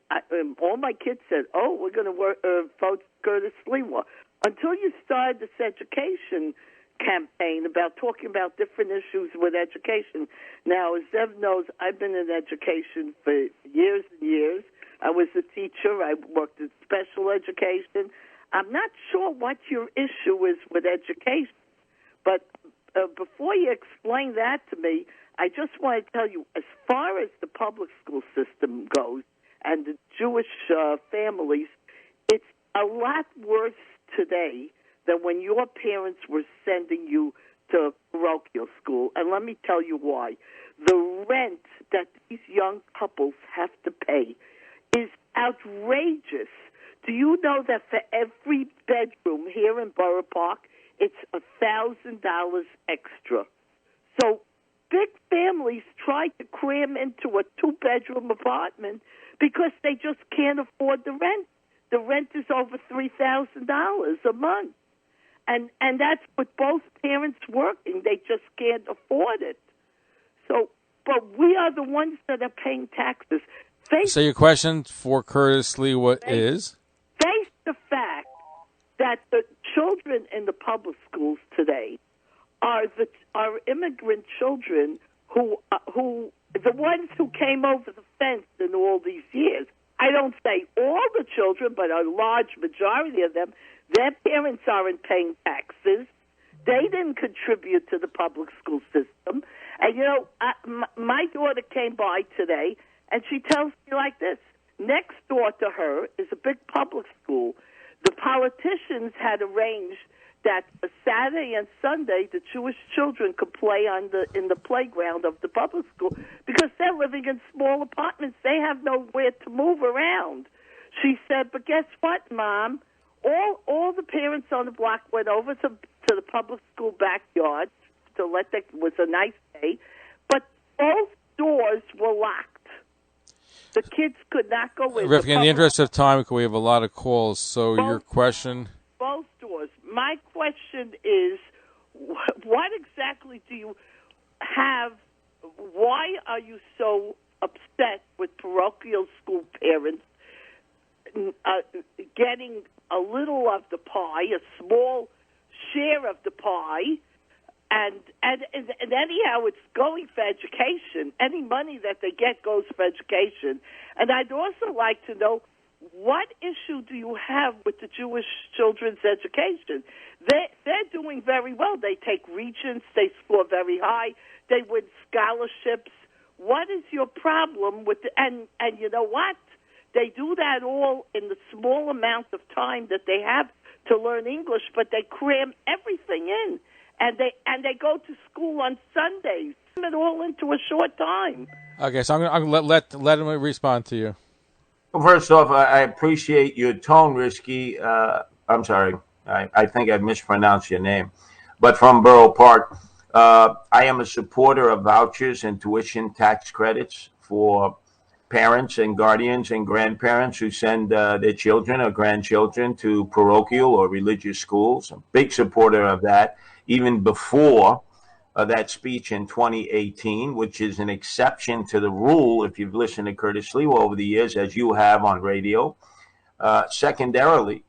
all my kids said, oh, we're going to vote Curtis Sliwa. Until you started this education campaign about talking about different issues with education. Now, as Zev knows, I've been in education for years and years. I was a teacher. I worked in special education. I'm not sure what your issue is with education, but before you explain that to me, I just want to tell you, as far as the public school system goes and the Jewish families, it's a lot worse today than when your parents were sending you to parochial school. And let me tell you why. The rent that these young couples have to pay is outrageous. Do you know that for every bedroom here in Borough Park, it's $1,000 extra? So big families try to cram into a two-bedroom apartment because they just can't afford the rent. The rent is over $3,000 a month. And that's with both parents working. They just can't afford it. So, but we are the ones that are paying taxes. So your question for Curtis Sliwa is? Face the fact that the children in the public schools today are immigrant children who the ones who came over the fence in all these years. I don't say all the children, but a large majority of them, their parents aren't paying taxes. They didn't contribute to the public school system. And, you know, my daughter came by today, and she tells me like this. Next door to her is a big public school. The politicians had arranged that Saturday and Sunday the Jewish children could play in the playground of the public school because they're living in small apartments. They have nowhere to move around. She said, but guess what, Mom? All the parents on the block went over to the public school backyard it was a nice day, but both doors were locked. The kids could not go in. Rivka, in the interest of time, we have a lot of calls, so your question? Both doors. My question is, what exactly do you have? Why are you so upset with parochial school parents getting a little of the pie, a small share of the pie, and anyhow, it's going for education. Any money that they get goes for education. And I'd also like to know, what issue do you have with the Jewish children's education? They're doing very well. They take regents. They score very high. They win scholarships. What is your problem with and you know what? They do that all in the small amount of time that they have to learn English, but they cram everything in. And they go to school on Sundays. It all into a short time. Okay, so I'm going to let him respond to you. Well, first off, I appreciate your tone, Risky. I'm sorry. I think I mispronounced your name. But from Borough Park, I am a supporter of vouchers and tuition tax credits for parents and guardians and grandparents who send their children or grandchildren to parochial or religious schools. I'm a big supporter of that, even before that speech in 2018, which is an exception to the rule, if you've listened to Curtis Sliwa over the years, as you have on radio. Secondarily,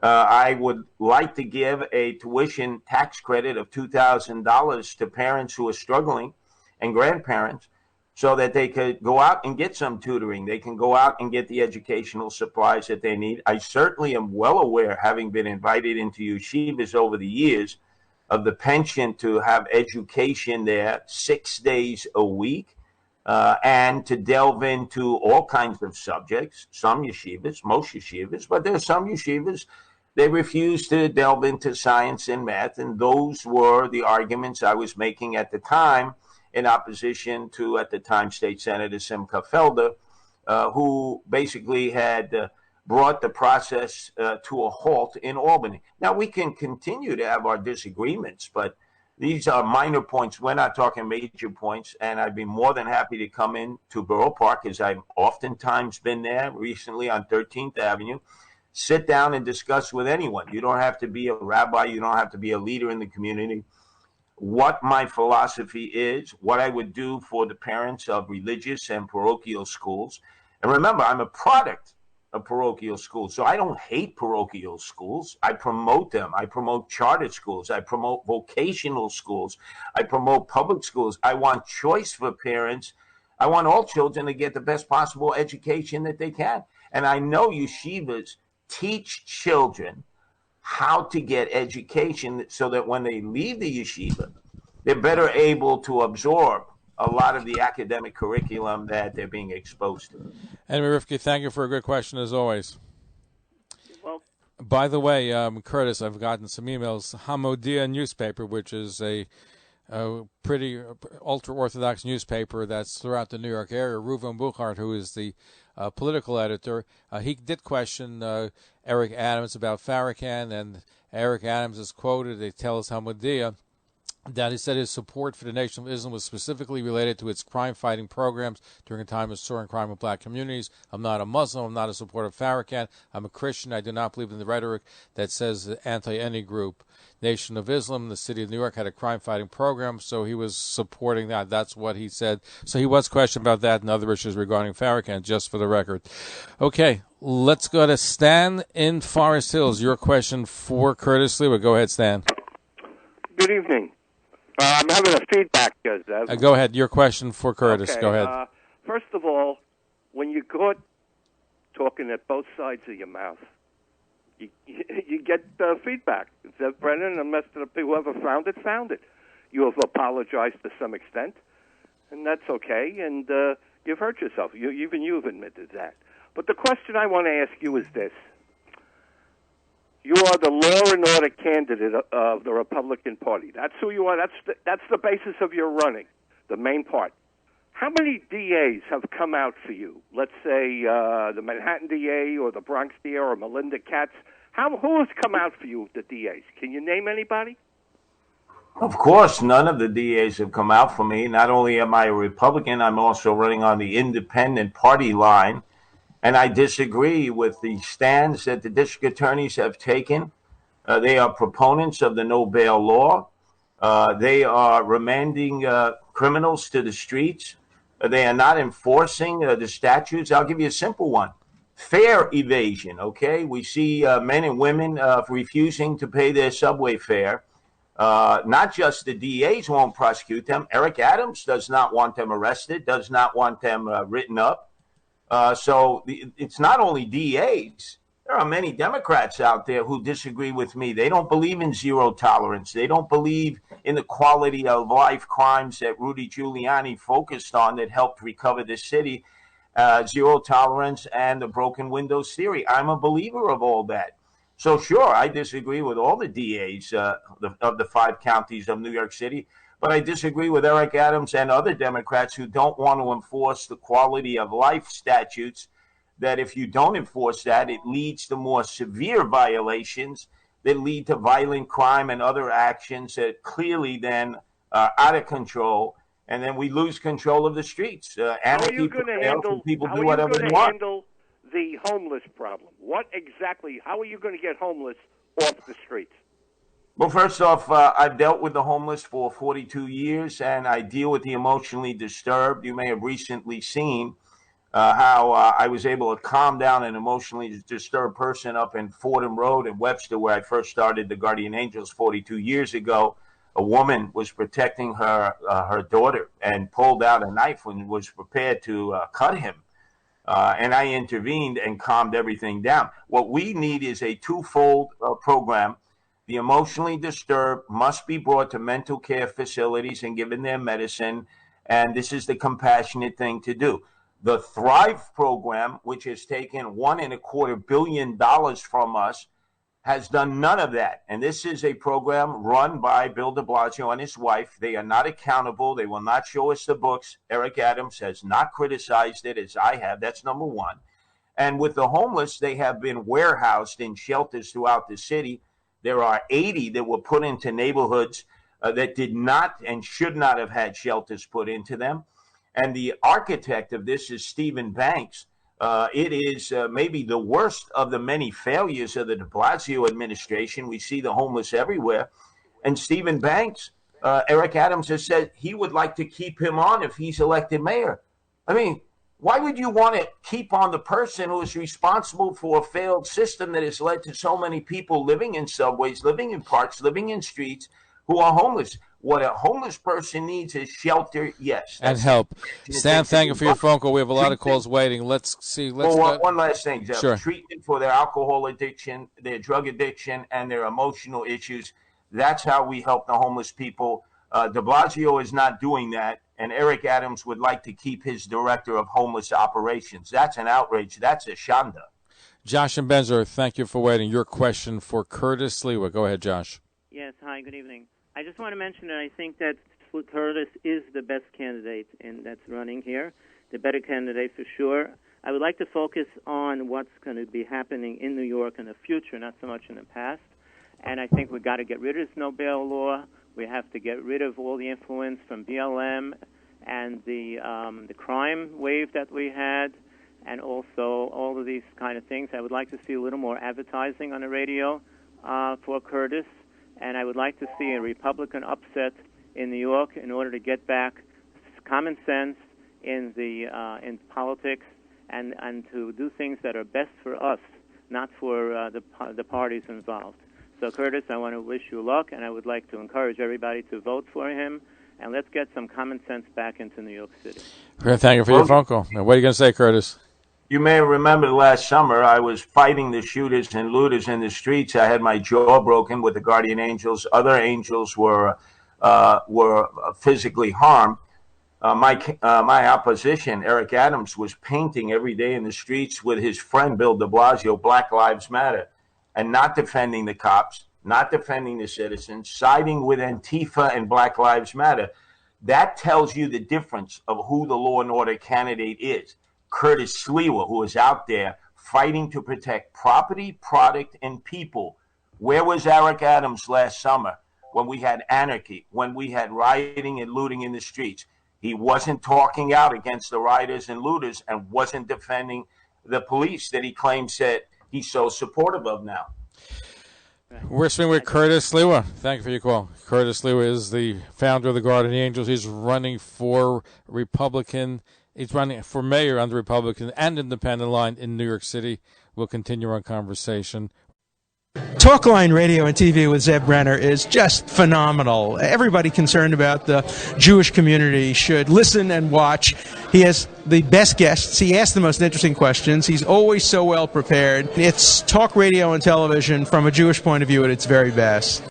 I would like to give a tuition tax credit of $2,000 to parents who are struggling and grandparents so that they could go out and get some tutoring. They can go out and get the educational supplies that they need. I certainly am well aware, having been invited into yeshivas over the years, of the penchant to have education there 6 days a week and to delve into all kinds of subjects. Some yeshivas, most yeshivas, but there are some yeshivas, they refuse to delve into science and math, and those were the arguments I was making at the time in opposition to, at the time, State Senator Simcha Felder, who basically had brought the process to a halt in Albany. Now, we can continue to have our disagreements, but these are minor points. We're not talking major points, and I'd be more than happy to come in to Borough Park, as I've oftentimes been there recently on 13th Avenue, sit down and discuss with anyone. You don't have to be a rabbi. You don't have to be a leader in the community. What my philosophy is, what I would do for the parents of religious and parochial schools. And remember, I'm a product of parochial schools. So I don't hate parochial schools. I promote them. I promote charter schools. I promote vocational schools. I promote public schools. I want choice for parents. I want all children to get the best possible education that they can. And I know yeshivas teach children how to get education so that when they leave the yeshiva, they're better able to absorb a lot of the academic curriculum that they're being exposed to. Anyway, Rivka, thank you for a good question as always. Well, by the way, Curtis, I've gotten some emails. Hamodia newspaper, which is a pretty ultra-Orthodox newspaper that's throughout the New York area. Reuven Buchart, who is the political editor, he did question Eric Adams about Farrakhan, and Eric Adams is quoted, they tell us Hamodia, that he said his support for the Nation of Islam was specifically related to its crime-fighting programs during a time of soaring crime in black communities. I'm not a Muslim. I'm not a supporter of Farrakhan. I'm a Christian. I do not believe in the rhetoric that says anti-any group. Nation of Islam, the city of New York, had a crime-fighting program, so he was supporting that. That's what he said. So he was questioned about that and other issues regarding Farrakhan, just for the record. Okay, let's go to Stan in Forest Hills. Your question for Curtis Sliwa. Go ahead, Stan. Good evening. I'm having a feedback here, Zev. Go ahead. Your question for Curtis. Okay, Go ahead. First of all, when you're caught talking at both sides of your mouth, you get feedback. Zev Brenner and the rest of the people, whoever found it. You have apologized to some extent, and that's okay, and you've hurt yourself. Even you've admitted that. But the question I want to ask you is this. You are the law and order candidate of the Republican Party. That's who you are. That's the basis of your running, the main part. How many DAs have come out for you? Let's say the Manhattan DA or the Bronx DA or Melinda Katz. Who has come out for you, the DAs? Can you name anybody? Of course, none of the DAs have come out for me. Not only am I a Republican, I'm also running on the independent party line. And I disagree with the stands that the district attorneys have taken. They are proponents of the no bail law. They are remanding criminals to the streets. They are not enforcing the statutes. I'll give you a simple one. Fare evasion, okay? We see men and women refusing to pay their subway fare. Not just the DAs won't prosecute them. Eric Adams does not want them arrested, does not want them written up. It's not only DAs. There are many Democrats out there who disagree with me. They don't believe in zero tolerance. They don't believe in the quality of life crimes that Rudy Giuliani focused on that helped recover the city, zero tolerance and the broken windows theory. I'm a believer of all that. So sure, I disagree with all the DAs of the 5 counties of New York City, but I disagree with Eric Adams and other Democrats who don't want to enforce the quality of life statutes, that if you don't enforce that, it leads to more severe violations that lead to violent crime and other actions that clearly then are out of control, and then we lose control of the streets. How are you going to handle the homeless problem? How are you going to get homeless off the streets? Well, first off, I've dealt with the homeless for 42 years, and I deal with the emotionally disturbed. You may have recently seen how I was able to calm down an emotionally disturbed person up in Fordham Road in Webster, where I first started the Guardian Angels 42 years ago. A woman was protecting her daughter and pulled out a knife and was prepared to cut him. And I intervened and calmed everything down. What we need is a twofold program. The emotionally disturbed must be brought to mental care facilities and given their medicine, and this is the compassionate thing to do. The Thrive program, which has taken $1.25 billion from us, has done none of that. And this is a program run by Bill de Blasio and his wife. They are not accountable. They will not show us the books. Eric Adams has not criticized it as I have. That's number one. And with the homeless, they have been warehoused in shelters throughout the city. There are 80 that were put into neighborhoods that did not and should not have had shelters put into them. And the architect of this is Stephen Banks. It is maybe the worst of the many failures of the de Blasio administration. We see the homeless everywhere. And Stephen Banks, Eric Adams has said he would like to keep him on if he's elected mayor. I mean, why would you want to keep on the person who is responsible for a failed system that has led to so many people living in subways, living in parks, living in streets, who are homeless? What a homeless person needs is shelter, yes. And help. Stan, thank you for your phone call. We have a lot of calls waiting. Let's see. One last thing, Jeff. Sure. Treatment for their alcohol addiction, their drug addiction, and their emotional issues. That's how we help the homeless people. De Blasio is not doing that, and Eric Adams would like to keep his director of homeless operations. That's an outrage. That's a shanda. Josh and Benzer, thank you for waiting. Your question for Curtis Sliwa. Go ahead, Josh. Yes, hi, good evening. I just want to mention that I think that Curtis is the best candidate that's running here, the better candidate for sure. I would like to focus on what's going to be happening in New York in the future, not so much in the past. And I think we've got to get rid of this no bail law. We have to get rid of all the influence from BLM and the crime wave that we had, and also all of these kind of things. I would like to see a little more advertising on the radio for Curtis. And I would like to see a Republican upset in New York in order to get back common sense in politics and to do things that are best for us, not for the parties involved. So, Curtis, I want to wish you luck, and I would like to encourage everybody to vote for him, and let's get some common sense back into New York City. Thank you for your phone call. Now, what are you going to say, Curtis? You may remember last summer I was fighting the shooters and looters in the streets. I had my jaw broken with the Guardian Angels. Other angels were physically harmed. My opposition, Eric Adams, was painting every day in the streets with his friend Bill de Blasio, Black Lives Matter, and not defending the cops, not defending the citizens, siding with Antifa and Black Lives Matter. That tells you the difference of who the law and order candidate is. Curtis Sliwa, who is out there fighting to protect property, product, and people. Where was Eric Adams last summer? when we had anarchy, when we had rioting and looting in the streets. He wasn't talking out against the rioters and looters and wasn't defending the police that he claims that he's so supportive of now. We're speaking with Curtis Sliwa. Thank you for your call. Curtis Sliwa is the founder of the Guardian Angels. He's running for Republican. He's running for mayor on the Republican and Independent line in New York City. We'll continue our conversation. Talkline radio and TV with Zev Brenner is just phenomenal. Everybody concerned about the Jewish community should listen and watch. He has the best guests. He asks the most interesting questions. He's always so well prepared. It's talk radio and television from a Jewish point of view at its very best.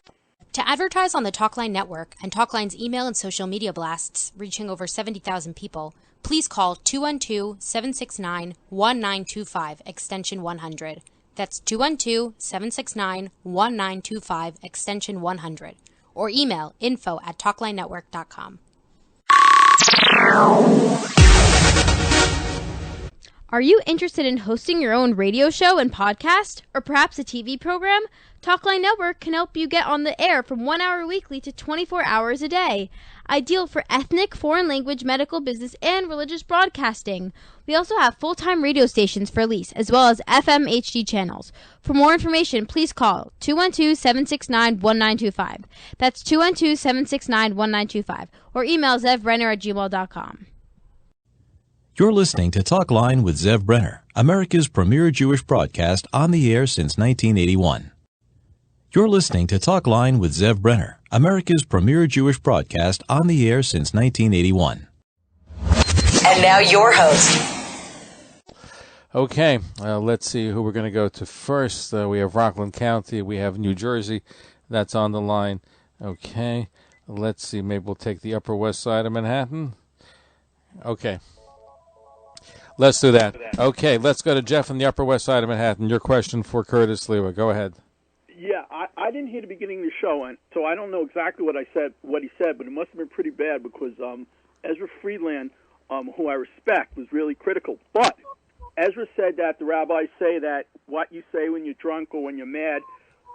To advertise on the Talkline network and Talkline's email and social media blasts reaching over 70,000 people, please call 212-769-1925, extension 100. That's 212-769-1925, extension 100. Or email info@talklinenetwork.com. Are you interested in hosting your own radio show and podcast, or perhaps a TV program? Talkline Network can help you get on the air from 1 hour weekly to 24 hours a day. Ideal for ethnic, foreign language, medical, business, and religious broadcasting. We also have full-time radio stations for lease, as well as FM HD channels. For more information, please call 212-769-1925. That's 212-769-1925. Or email zevbrenner@gmail.com. You're listening to Talkline with Zev Brenner, America's premier Jewish broadcast on the air since 1981. You're listening to Talkline with Zev Brenner, America's premier Jewish broadcast on the air since 1981. And now your host. Okay, let's see who we're going to go to first. We have Rockland County. We have New Jersey. That's on the line. Okay, let's see. Maybe we'll take the Upper West Side of Manhattan. Okay. Let's do that. Okay, let's go to Jeff on the Upper West Side of Manhattan. Your question for Curtis Sliwa. Go ahead. Yeah, I didn't hear the beginning of the show, and so I don't know exactly what he said, but it must have been pretty bad because Ezra Friedland, who I respect, was really critical. But Ezra said that the rabbis say that what you say when you're drunk or when you're mad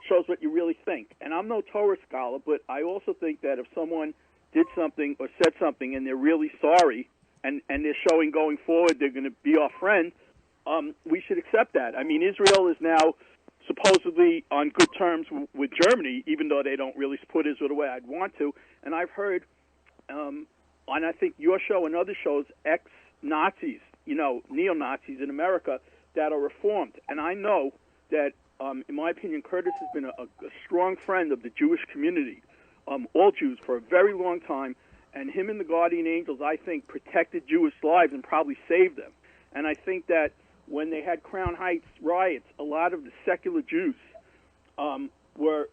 shows what you really think. And I'm no Torah scholar, but I also think that if someone did something or said something and they're really sorry, and they're showing going forward they're going to be our friend, we should accept that. I mean, Israel is now supposedly on good terms with Germany, even though they don't really support Israel the way I'd want to. And I've heard on, I think, your show and other shows, ex-Nazis, neo-Nazis in America that are reformed. And I know that, in my opinion, Curtis has been a strong friend of the Jewish community, all Jews, for a very long time. And him and the Guardian Angels, I think, protected Jewish lives and probably saved them. And I think that when they had Crown Heights riots, a lot of the secular Jews were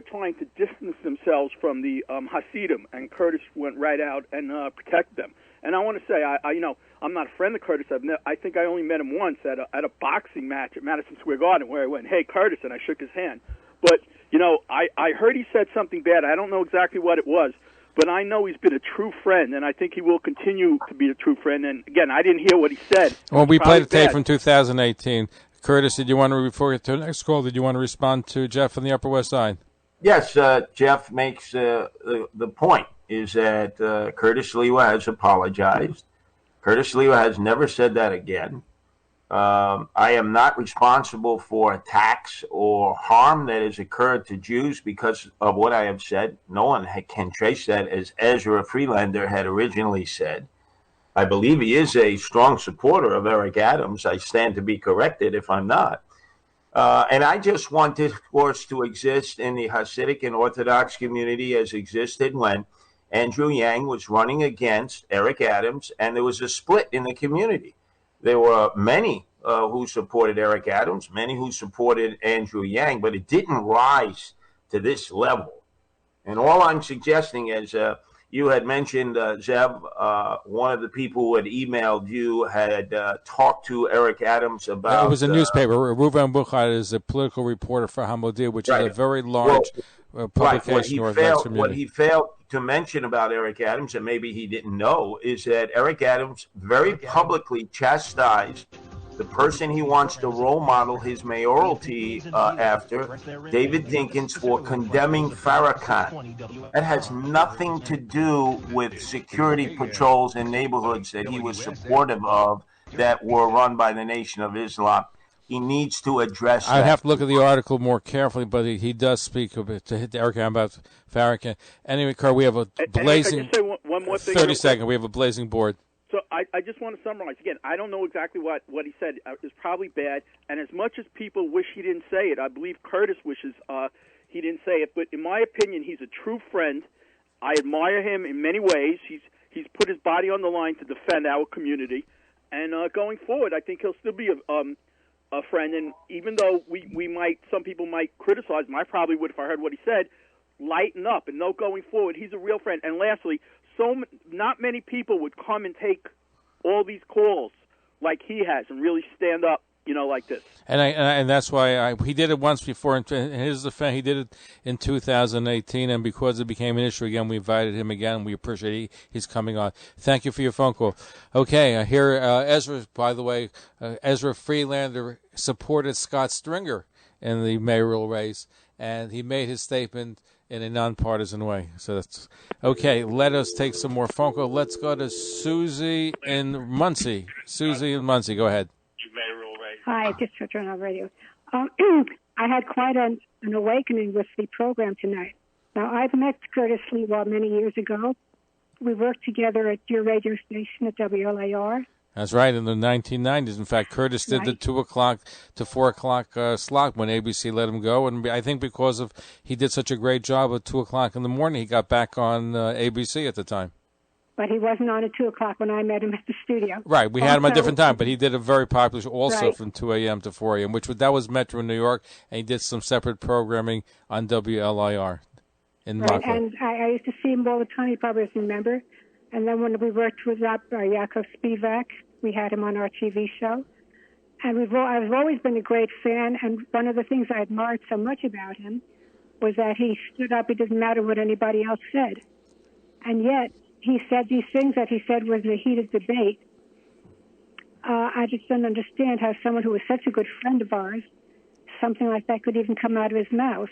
trying to distance themselves from the Hasidim, and Curtis went right out and protected them. And I want to say, I'm not a friend of Curtis. I think I only met him once at a boxing match at Madison Square Garden, where I went, "Hey, Curtis," and I shook his hand. But I heard he said something bad. I don't know exactly what it was. But I know he's been a true friend, and I think he will continue to be a true friend. And, again, I didn't hear what he said. Well, we played a tape from 2018. Curtis, did you want to, before we get to the next call, did you want to respond to Jeff on the Upper West Side? Yes, Jeff makes the point, is that Curtis Sliwa has apologized. Curtis Sliwa has never said that again. I am not responsible for attacks or harm that has occurred to Jews because of what I have said. No one can trace that, as Ezra Friedlander had originally said. I believe he is a strong supporter of Eric Adams. I stand to be corrected if I'm not. And I just want discourse to exist in the Hasidic and Orthodox community as existed when Andrew Yang was running against Eric Adams, and there was a split in the community. There were many who supported Eric Adams, many who supported Andrew Yang, but it didn't rise to this level. And all I'm suggesting is you had mentioned, Zev, one of the people who had emailed you had talked to Eric Adams about... It was a newspaper. Reuven Buchheit is a political reporter for Hamodia, which is a very large publication. What he failed to mention about Eric Adams, and maybe he didn't know, is that Eric Adams very publicly chastised the person he wants to role model his mayoralty after, David Dinkins, for condemning Farrakhan. That has nothing to do with security patrols in neighborhoods that he was supportive of that were run by the Nation of Islam. He needs to address that. I'd have to look at the article more carefully, but he does speak a bit to Eric about Farrakhan. Anyway, Carl, we have a blazing... And I just say one more thing. 30 seconds. We have a blazing board. So I just want to summarize. Again, I don't know exactly what he said. It's probably bad. And as much as people wish he didn't say it, I believe Curtis wishes he didn't say it. But in my opinion, he's a true friend. I admire him in many ways. He's put his body on the line to defend our community. And going forward, I think he'll still be a friend. And even though some people might criticize him, I probably would if I heard what he said, lighten up and know going forward he's a real friend. And lastly, not many people would come and take all these calls like he has and really stand up, like this. And that's why he did it once before. In his defense, he did it in 2018, and because it became an issue again, we invited him again. We appreciate he's coming on. Thank you for your phone call. Okay, here Ezra. By the way, Ezra Freelander supported Scott Stringer in the mayoral race, and he made his statement in a nonpartisan way. So that's okay. Let us take some more phone calls. Let's go to Susie in Muncie. Susie in Muncie, go ahead. Hi, this is Turn on Radio. I had quite an awakening with the program tonight. Now, I've met Curtis Sliwa many years ago. We worked together at your radio station at WLIR. That's right, in the 1990s. In fact, Curtis did the 2 o'clock to 4 o'clock slot when ABC let him go. And I think because he did such a great job at 2 o'clock in the morning, he got back on ABC at the time. But he wasn't on at 2 o'clock when I met him at the studio. Right, we had him at a different time, but he did a very popular show also from 2 a.m. to 4 a.m., that was Metro New York, and he did some separate programming on WLIR in Rockland. And I used to see him all the time. You probably remember. And then when we worked with Yaakov Spivak, we had him on our TV show. And I've always been a great fan, and one of the things I admired so much about him was that he stood up. It didn't matter what anybody else said. And yet, he said these things that he said was a heated debate. I just don't understand how someone who was such a good friend of ours, something like that could even come out of his mouth.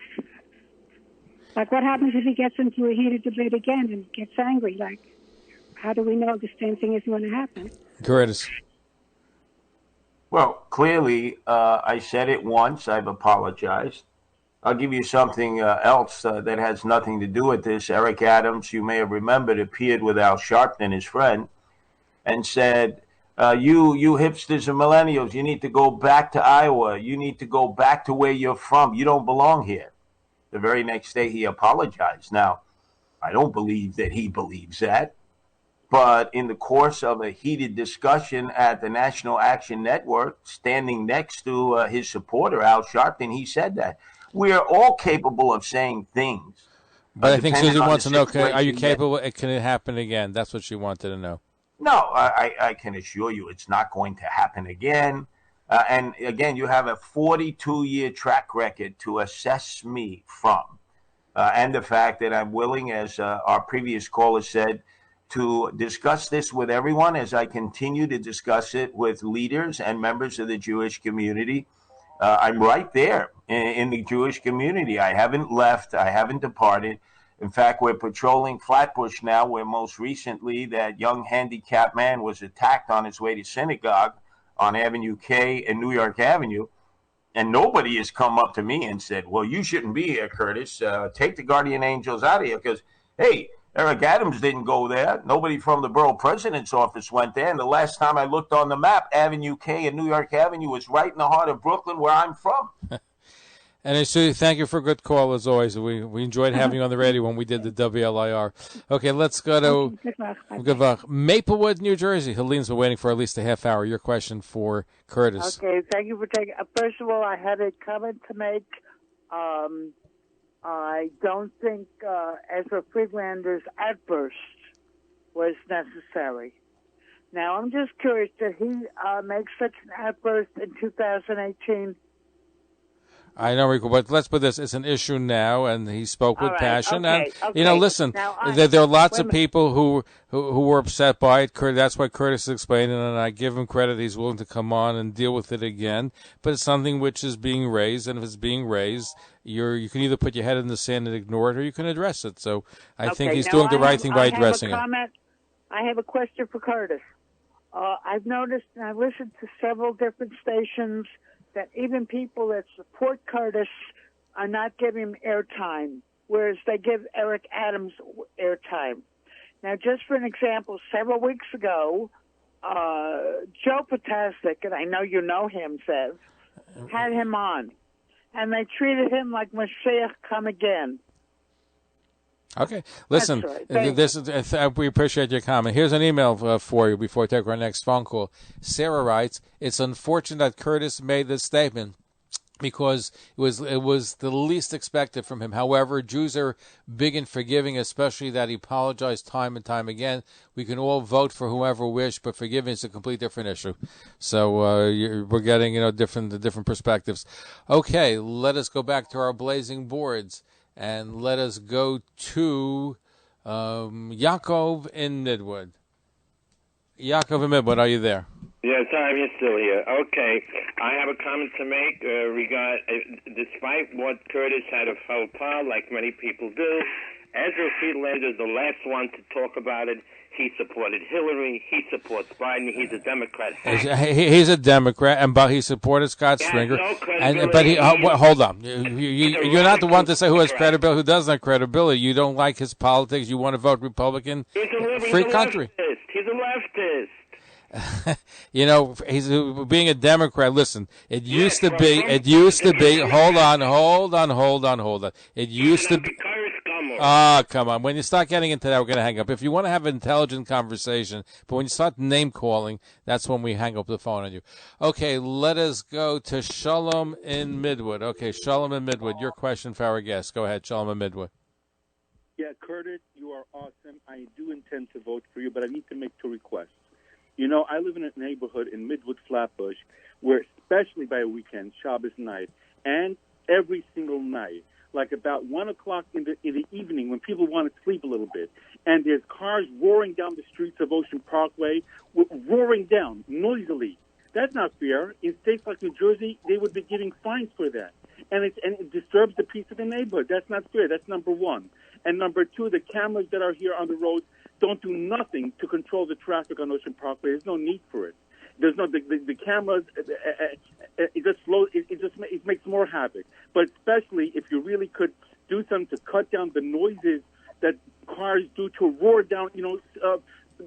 Like, what happens if he gets into a heated debate again and gets angry? Like, how do we know the same thing is going to happen? Curtis. Well, clearly, I said it once. I've apologized. I'll give you something else that has nothing to do with this. Eric Adams, you may have remembered, appeared with Al Sharpton, his friend, and said, you hipsters and millennials, you need to go back to Iowa. You need to go back to where you're from. You don't belong here. The very next day, he apologized. Now, I don't believe that he believes that. But in the course of a heated discussion at the National Action Network, standing next to his supporter, Al Sharpton, he said that. We are all capable of saying things. But I think Susie wants to know, are you capable? Can it happen again? That's what she wanted to know. No, I can assure you it's not going to happen again. And again, you have a 42-year track record to assess me from. And the fact that I'm willing, as our previous caller said, to discuss this with everyone as I continue to discuss it with leaders and members of the Jewish community. I'm right there in the Jewish community. I haven't left. I haven't departed. In fact, we're patrolling Flatbush now, where most recently that young handicapped man was attacked on his way to synagogue on Avenue K and New York Avenue. And nobody has come up to me and said, well, you shouldn't be here, Curtis. Take the guardian angels out of here. Because, hey, Eric Adams didn't go there. Nobody from the borough president's office went there. And the last time I looked on the map, Avenue K and New York Avenue was right in the heart of Brooklyn, where I'm from. And Sue, thank you for a good call, as always. We enjoyed having you on the radio when we did the WLIR. Okay, let's go to Maplewood, New Jersey. Helene's been waiting for at least a half hour. Your question for Curtis. Okay, thank you for taking. First of all, I had a comment to make. I don't think Ezra Friedlander's outburst was necessary. Now, I'm just curious, did he make such an outburst in 2018? I know, Rico, but let's put this. It's an issue now, and he spoke with passion. Okay, And, listen, there are lots of people who were upset by it. That's why Curtis explained it, and I give him credit. He's willing to come on and deal with it again. But it's something which is being raised, and if it's being raised, you can either put your head in the sand and ignore it, or you can address it. So I think he's doing the right thing by addressing it. I have a question for Curtis. I've noticed, and I've listened to several different stations, that even people that support Curtis are not giving him airtime, whereas they give Eric Adams airtime. Now, just for an example, several weeks ago, Joe Potasnik, and I know you know him, Zev, had him on, and they treated him like Messiah come again. Okay, listen, we appreciate your comment. Here's an email for you before we take our next phone call. Sarah writes, it's unfortunate that Curtis made this statement because it was the least expected from him. However, Jews are big and forgiving, especially that he apologized time and time again. We can all vote for whoever we wish, but forgiveness is a complete different issue. So we're getting different perspectives. Okay, let us go back to our blazing boards. And let us go to Yaakov in Midwood. Yaakov in Midwood, are you there? Yes, I'm still here. Okay, I have a comment to make despite what Curtis had a faux pas, like many people do, Ezra Friedlander is the last one to talk about it. He supported Hillary. He supports Biden. He's a Democrat. He's a Democrat, but he supported Scott Stringer. Hold on. You're not the one to say who has credibility, who doesn't have credibility. You don't like his politics. You want to vote Republican. Free country. He's a leftist. He's being a Democrat. Listen, it used to be. Hold on. It used to be. Come on. When you start getting into that, we're going to hang up. If you want to have an intelligent conversation, but when you start name-calling, that's when we hang up the phone on you. Okay, let us go to Shalom in Midwood. Okay, Shalom in Midwood, your question for our guest. Go ahead, Shalom in Midwood. Yeah, Curtis, you are awesome. I do intend to vote for you, but I need to make two requests. I live in a neighborhood in Midwood, Flatbush, where especially by weekend, Shabbos night, and every single night, like about 1 o'clock in the evening when people want to sleep a little bit, and there's cars roaring down the streets of Ocean Parkway, roaring down noisily. That's not fair. In states like New Jersey, they would be giving fines for that. And it disturbs the peace of the neighborhood. That's not fair. That's number one. And number two, the cameras that are here on the roads don't do nothing to control the traffic on Ocean Parkway. There's no need for it. There's no the cameras. It makes more havoc. But especially if you really could do something to cut down the noises that cars do to roar down.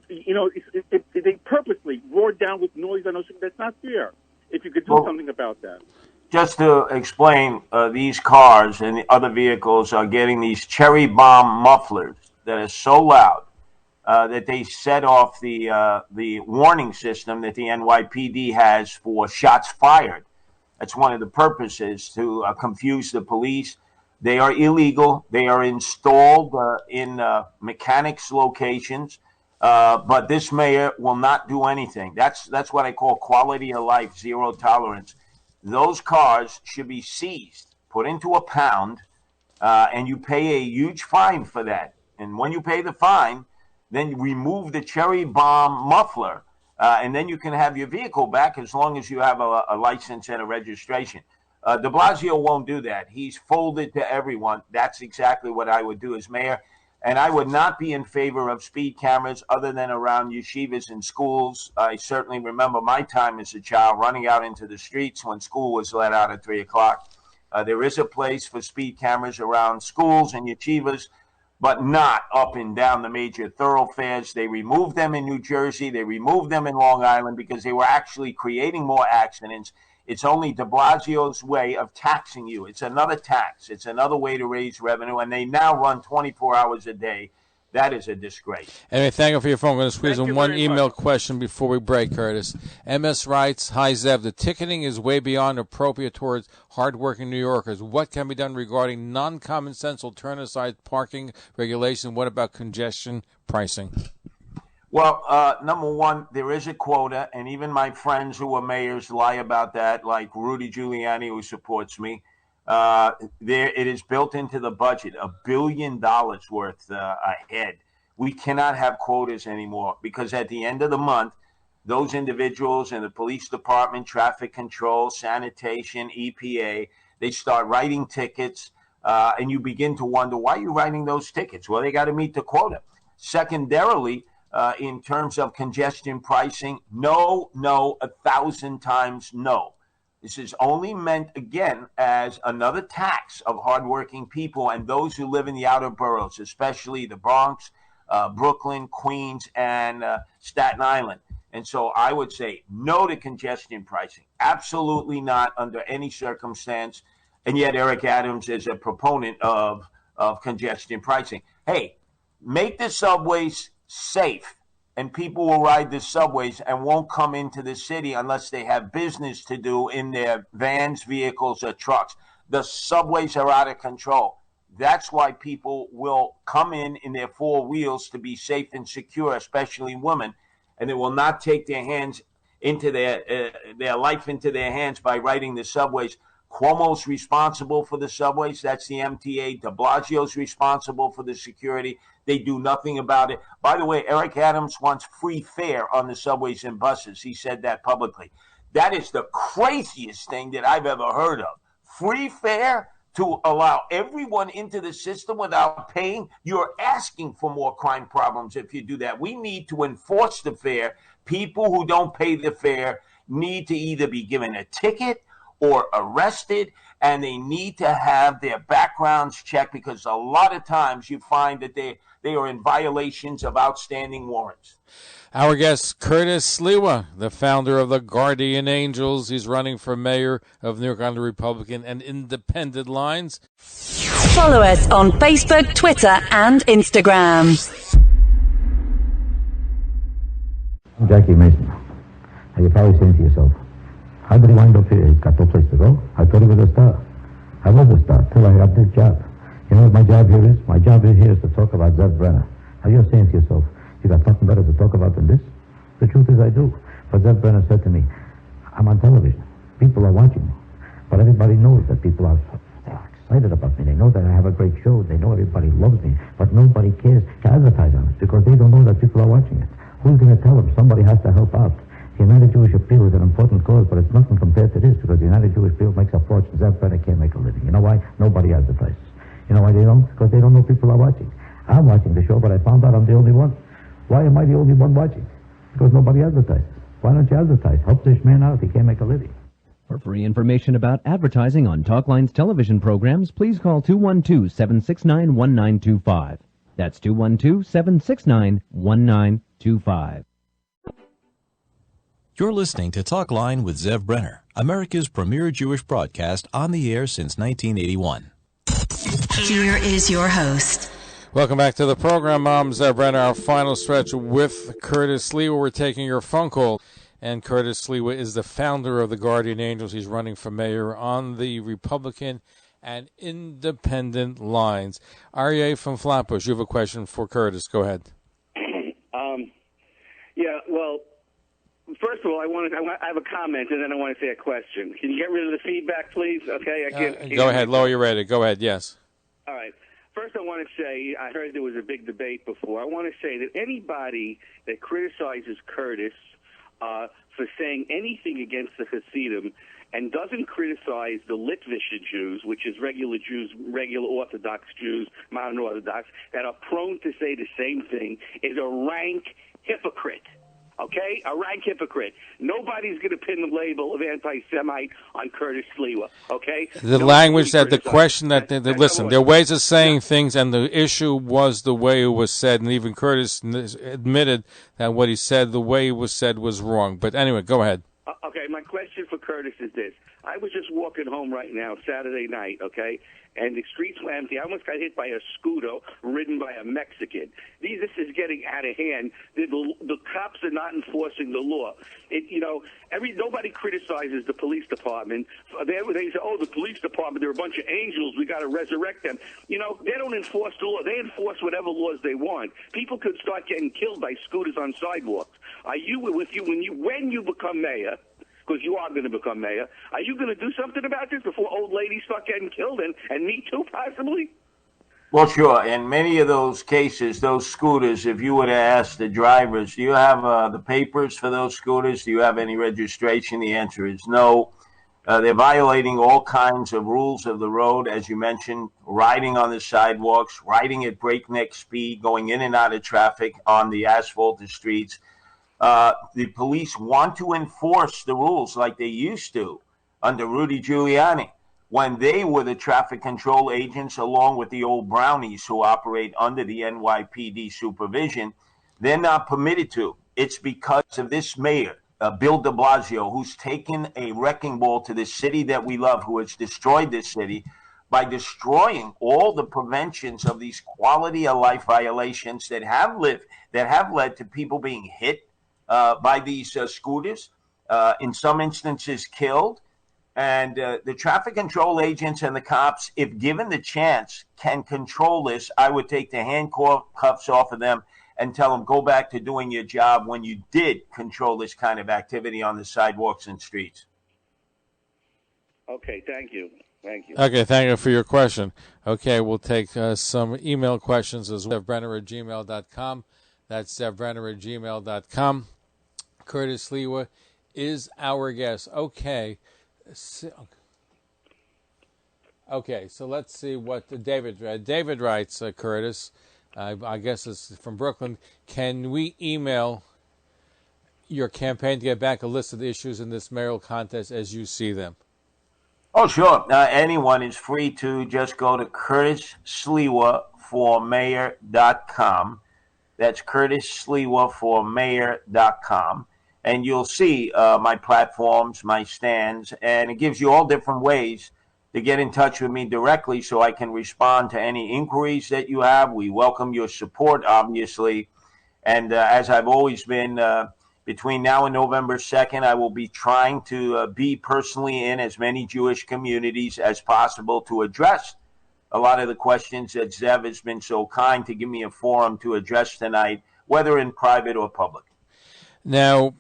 They purposely roar down with noise on Ocean. That's not fair. If you could do something about that. Just to explain, these cars and the other vehicles are getting these cherry bomb mufflers that are so loud that they set off the warning system that the NYPD has for shots fired. That's one of the purposes, to confuse the police. They are illegal. They are installed in mechanics locations, but this mayor will not do anything. That's what I call quality of life, zero tolerance. Those cars should be seized, put into a pound, and you pay a huge fine for that. And when you pay the fine, then you remove the cherry bomb muffler, and then you can have your vehicle back as long as you have a license and a registration. De Blasio won't do that. He's folded to everyone. That's exactly what I would do as mayor. And I would not be in favor of speed cameras other than around yeshivas and schools. I certainly remember my time as a child running out into the streets when school was let out at 3 o'clock. There is a place for speed cameras around schools and yeshivas, but not up and down the major thoroughfares. They removed them in New Jersey. They removed them in Long Island because they were actually creating more accidents. It's only de Blasio's way of taxing you. It's another tax. It's another way to raise revenue, and they now run 24 hours a day. That is a disgrace. Anyway, thank you for your phone. I'm going to squeeze in one email question before we break, Curtis. MS writes, hi, Zev. The ticketing is way beyond appropriate towards hardworking New Yorkers. What can be done regarding non-common sense alternative parking regulation? What about congestion pricing? Well, number one, there is a quota, and even my friends who are mayors lie about that, like Rudy Giuliani, who supports me. It is built into the budget, $1 billion worth ahead. We cannot have quotas anymore because at the end of the month, those individuals in the police department, traffic control, sanitation, EPA, they start writing tickets, and you begin to wonder, why are you writing those tickets? Well, they got to meet the quota. Secondarily, in terms of congestion pricing, no, 1,000 times no. This is only meant, again, as another tax of hardworking people and those who live in the outer boroughs, especially the Bronx, Brooklyn, Queens, and Staten Island. And so I would say no to congestion pricing. Absolutely not under any circumstance. And yet Eric Adams is a proponent of congestion pricing. Hey, make the subways safe, and people will ride the subways and won't come into the city unless they have business to do in their vans, vehicles, or trucks. The subways are out of control. That's why people will come in their four wheels to be safe and secure, especially women, and they will not take their hands into their life into their hands by riding the subways. Cuomo's responsible for the subways. That's the MTA. De Blasio's responsible for the security. They do nothing about it. By the way, Eric Adams wants free fare on the subways and buses. He said that publicly. That is the craziest thing that I've ever heard of. Free fare to allow everyone into the system without paying. You're asking for more crime problems if you do that. We need to enforce the fare. People who don't pay the fare need to either be given a ticket or arrested, and they need to have their backgrounds checked because a lot of times you find that they are in violations of outstanding warrants. Our guest, Curtis Sliwa, the founder of the Guardian Angels. He's running for mayor of New York on the Republican and Independent lines. Follow us on Facebook, Twitter, and Instagram. I'm Jackie Mason. Now you're probably saying to yourself, how did he wind up here? He's got no place to go. I thought he was a star. I was a star till I got this job. You know what my job here is? My job here is to talk about Zev Brenner. Now you're saying to yourself, you got nothing better to talk about than this? The truth is I do. But Zev Brenner said to me, I'm on television. People are watching me. But everybody knows that people are excited about me. They know that I have a great show. They know everybody loves me. But nobody cares to advertise on it because they don't know that people are watching it. Who's going to tell them? Somebody has to help out. The United Jewish Appeal is an important cause, but it's nothing compared to this because the United Jewish Appeal makes a fortune. Zev Brenner can't make a living. You know why? Nobody advertises. You know why they don't? Because they don't know people are watching. I'm watching the show, but I found out I'm the only one. Why am I the only one watching? Because nobody advertises. Why don't you advertise? Help this man out. He can't make a living. For free information about advertising on Talkline's television programs, please call 212-769-1925. That's 212-769-1925. You're listening to Talkline with Zev Brenner, America's premier Jewish broadcast on the air since 1981. Here is your host. Welcome back to the program. I'm Zev Brenner. Our final stretch with Curtis Sliwa. We're taking your phone call. And Curtis Sliwa is the founder of the Guardian Angels. He's running for mayor on the Republican and Independent lines. Aryeh from Flatbush, you have a question for Curtis. Go ahead. Yeah, well, first of all, I have a comment, and then I want to say a question. Can you get rid of the feedback, please? Okay. Go ahead. Lower your rating. Go ahead. Yes. All right. First, I want to say, I heard there was a big debate before. I want to say that anybody that criticizes Curtis for saying anything against the Hasidim and doesn't criticize the Litvische Jews, which is regular Jews, regular Orthodox Jews, modern Orthodox, that are prone to say the same thing, is a rank hypocrite. Okay? A rank hypocrite. Nobody's going to pin the label of anti-Semite on Curtis Sliwa. Okay? The language that the question that, listen, there are ways of saying things, and the issue was the way it was said, and even Curtis admitted that what he said, the way it was said, was wrong. But anyway, go ahead. Okay, my question for Curtis is this. I was just walking home right now, Saturday night, okay, and the streets were empty. I almost got hit by a scooter ridden by a Mexican. This is getting out of hand. The cops are not enforcing the law. Nobody criticizes the police department. They say, oh, the police department, they're a bunch of angels. We got to resurrect them. They don't enforce the law. They enforce whatever laws they want. People could start getting killed by scooters on sidewalks. Are you with you when you become mayor? because you are going to become mayor. Are you going to do something about this before old ladies start getting killed and me too, possibly? Well, sure. In many of those cases, those scooters, if you were to ask the drivers, do you have the papers for those scooters? Do you have any registration? The answer is no. They're violating all kinds of rules of the road, as you mentioned, riding on the sidewalks, riding at breakneck speed, going in and out of traffic on the asphalted streets. The police want to enforce the rules like they used to under Rudy Giuliani, when they were the traffic control agents along with the old brownies who operate under the NYPD supervision. They're not permitted to. It's because of this mayor, Bill de Blasio, who's taken a wrecking ball to the city that we love, who has destroyed this city by destroying all the preventions of these quality of life violations that have led to people being hit by these scooters, in some instances killed. And the traffic control agents and the cops, if given the chance, can control this. I would take the handcuffs off of them and tell them, go back to doing your job when you did control this kind of activity on the sidewalks and streets. Okay, thank you. Thank you. Okay, thank you for your question. Okay, we'll take some email questions as well. ZevBrenner@gmail.com. That's ZevBrenner@gmail.com. Curtis Sliwa is our guest. Okay, so let's see what David writes, Curtis. I guess it's from Brooklyn. Can we email your campaign to get back a list of the issues in this mayoral contest as you see them? Oh, sure. Anyone is free to just go to CurtisSliwaForMayor.com. That's CurtisSliwaForMayor.com. And you'll see my platforms, my stands, and it gives you all different ways to get in touch with me directly so I can respond to any inquiries that you have. We welcome your support, obviously. And as I've always been, between now and November 2nd, I will be trying to be personally in as many Jewish communities as possible to address a lot of the questions that Zev has been so kind to give me a forum to address tonight, whether in private or public. Now,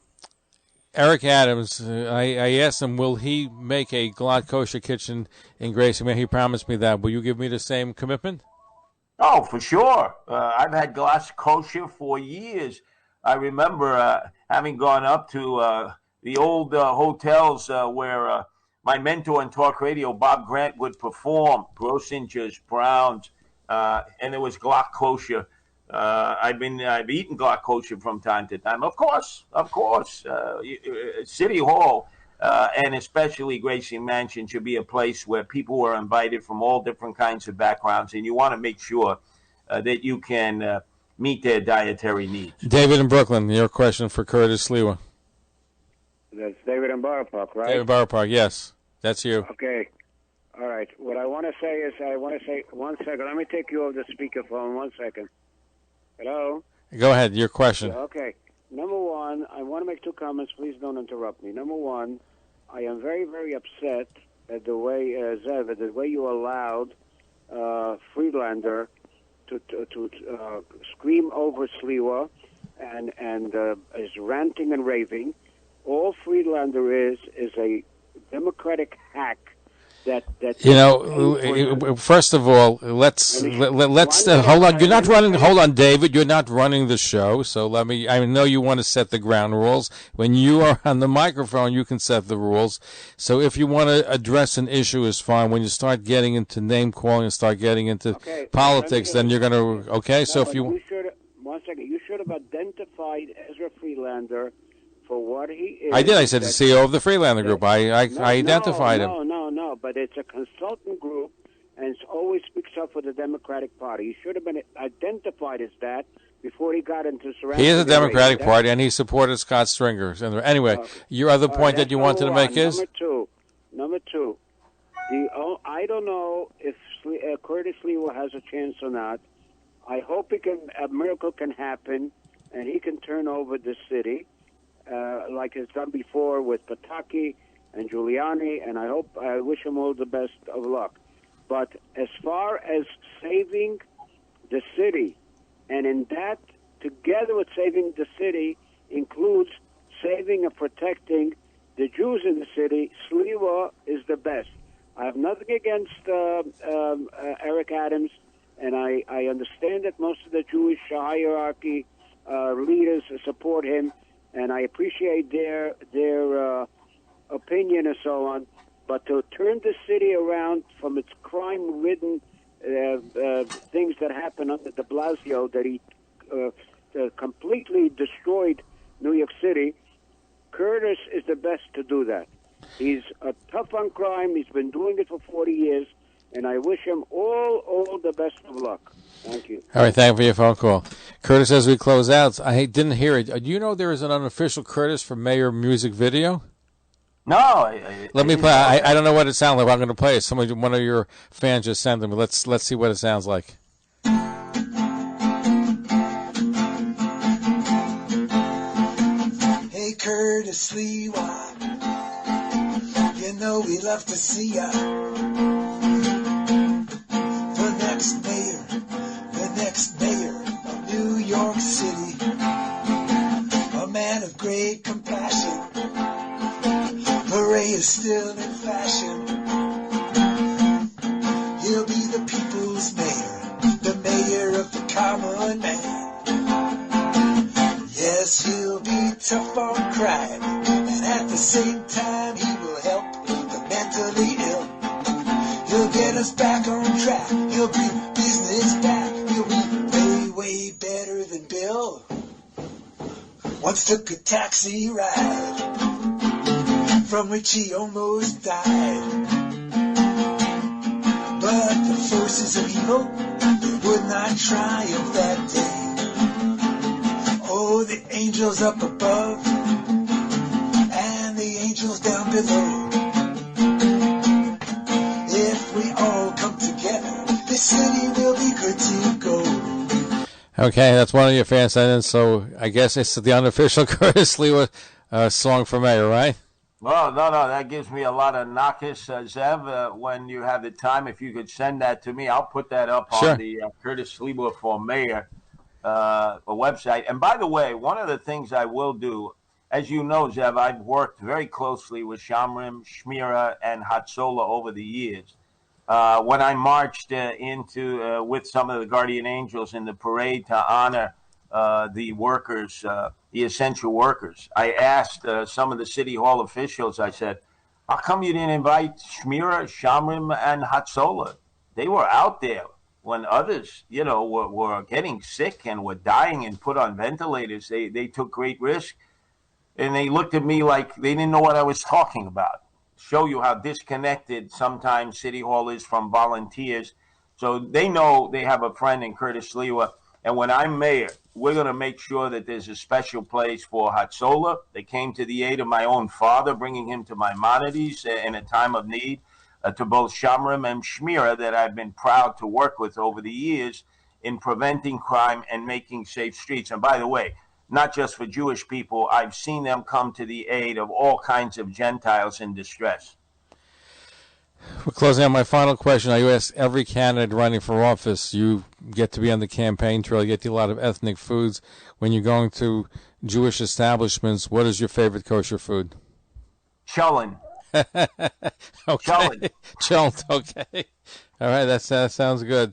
Eric Adams, I asked him, will he make a Glatt kosher kitchen in Gracie? He promised me that. Will you give me the same commitment? Oh, for sure. I've had Glatt kosher for years. I remember having gone up to the old hotels where my mentor in talk radio, Bob Grant, would perform, Grossingers, Browns, and there was Glatt kosher. I've eaten Glatt kosher from time to time. Of course. City Hall and especially Gracie Mansion should be a place where people are invited from all different kinds of backgrounds, and you want to make sure that you can meet their dietary needs. David in Brooklyn, your question for Curtis Sliwa. That's David in Borough Park, right? David Borough Park, yes. That's you. Okay. All right. What I want to say is, one second. Let me take you off the speakerphone. 1 second. Hello? Go ahead, your question. Okay. Number one, I want to make two comments. Please don't interrupt me. Number one, I am very, very upset at the way, Zev, the way you allowed Friedlander to scream over Sliwa and is ranting and raving. All Friedlander is a Democratic hack. That first of all, let's hold on. You're not running. Hold on, David. You're not running the show. So let me. I know you want to set the ground rules. When you are on the microphone, you can set the rules. So if you want to address an issue, is fine. When you start getting into name calling and start getting into politics, then you're going to. Okay. So if you 1 second, you should have identified Ezra Friedlander for what he is. I did. I said the CEO of the Freelander Group. I identified him. No, but it's a consultant group, and it always speaks up for the Democratic Party. He should have been identified as that before he got into surrounding. He is a Democratic Party, and he supported Scott Stringer. Anyway, your other point that you wanted to make is? Number two. I don't know if Curtis Sliwa has a chance or not. I hope a miracle can happen, and he can turn over the city. Like it's done before with Pataki and Giuliani, and I wish him all the best of luck. But as far as saving the city, and in that, together with saving the city, includes saving and protecting the Jews in the city, Sliwa is the best. I have nothing against Eric Adams, and I understand that most of the Jewish hierarchy leaders support him, and I appreciate their opinion and so on. But to turn the city around from its crime-ridden things that happened under de Blasio, that he completely destroyed New York City, Curtis is the best to do that. He's tough on crime. He's been doing it for 40 years, and I wish him all the best of luck. Thank you. All right, thank you for your phone call. Curtis, as we close out, I didn't hear it. Do you know there is an unofficial Curtis for Mayor music video? No. Let me play. I don't know what it sounds like, but I'm going to play it. One of your fans just sent them. Let's see what it sounds like. Hey, Curtis Sliwa, you know we love to see ya. The next mayor of New York City, a man of great compassion. Hooray is still in fashion. He'll be the people's mayor, the mayor of the common man. Yes, he'll be tough on crime, and at the same time he will help the mentally ill. He'll get us back on track, he'll bring business back, he'll be way, way better than Bill. Once took a taxi ride, from which he almost died. But the forces of evil, they would not triumph that day. Oh, the angels up above and the angels down below. If we all come together, this city will be good to go. Okay, that's one of your fans sent in, so I guess it's the unofficial Curtis Sliwa song for mayor, right? Well, no, that gives me a lot of knockers, Zev. When you have the time, if you could send that to me, I'll put that up Sure. on the Curtis Sliwa for Mayor website. And by the way, one of the things I will do, as you know, Zev, I've worked very closely with Shamrim, Shmira, and Hatzola over the years. When I marched with some of the Guardian Angels in the parade to honor the workers, the essential workers, I asked some of the city hall officials, I said, how come you didn't invite Shmira, Shamrim, and Hatzola? They were out there when others, were getting sick and were dying and put on ventilators. They took great risk. And they looked at me like they didn't know what I was talking about. Show you how disconnected sometimes City Hall is from volunteers. So they know they have a friend in Curtis Sliwa. And when I'm mayor, we're going to make sure that there's a special place for Hatzola. They came to the aid of my own father, bringing him to Maimonides in a time of need, to both Shamrim and Shmira that I've been proud to work with over the years in preventing crime and making safe streets. And by the way, not just for Jewish people, I've seen them come to the aid of all kinds of Gentiles in distress. We're closing out. My final question. I ask every candidate running for office, you get to be on the campaign trail, you get to eat a lot of ethnic foods. When you're going to Jewish establishments, what is your favorite kosher food? Cholent. Okay. Cholent. Cholent, okay. All right, that sounds good.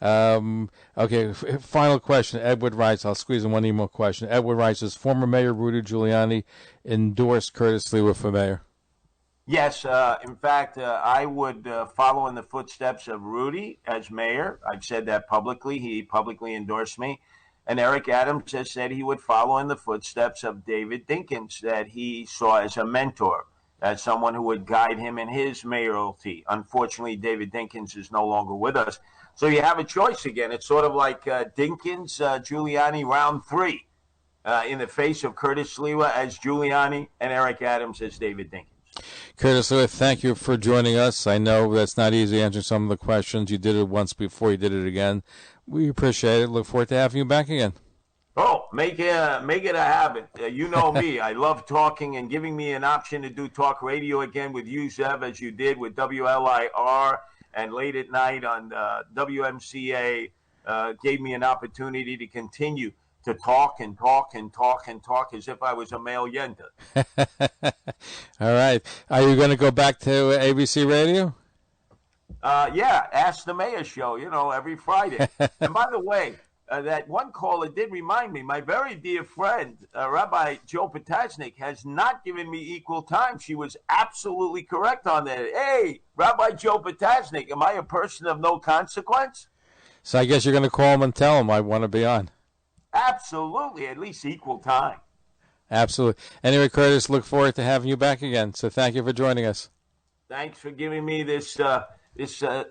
Okay, final question. Edward writes, I'll squeeze in one email question. Edward writes, does former Mayor Rudy Giuliani endorse Curtis Sliwa for mayor? Yes, in fact, I would follow in the footsteps of Rudy as mayor. I've said that publicly. He publicly endorsed me. And Eric Adams has said he would follow in the footsteps of David Dinkins, that he saw as a mentor, as someone who would guide him in his mayoralty. Unfortunately, David Dinkins is no longer with us. So you have a choice again. It's sort of like Dinkins, Giuliani, round 3, in the face of Curtis Sliwa as Giuliani and Eric Adams as David Dinkins. Curtis Sliwa, thank you for joining us. I know that's not easy answering some of the questions. You did it once before, you did it again. We appreciate it. Look forward to having you back again. Oh, make it a habit. You know me. I love talking, and giving me an option to do talk radio again with you, Zev, as you did with WLIR and late at night on WMCA, gave me an opportunity to continue to talk and talk and talk and talk as if I was a male yenta. All right. Are you going to go back to ABC Radio? Yeah, Ask the Mayor show, every Friday. And by the way, that one caller did remind me, my very dear friend, Rabbi Joe Potashnik, has not given me equal time. She was absolutely correct on that. Hey, Rabbi Joe Potashnik, am I a person of no consequence? So I guess you're going to call him and tell him I want to be on. Absolutely, at least equal time. Absolutely. Anyway, Curtis, look forward to having you back again. So thank you for joining us. Thanks for giving me this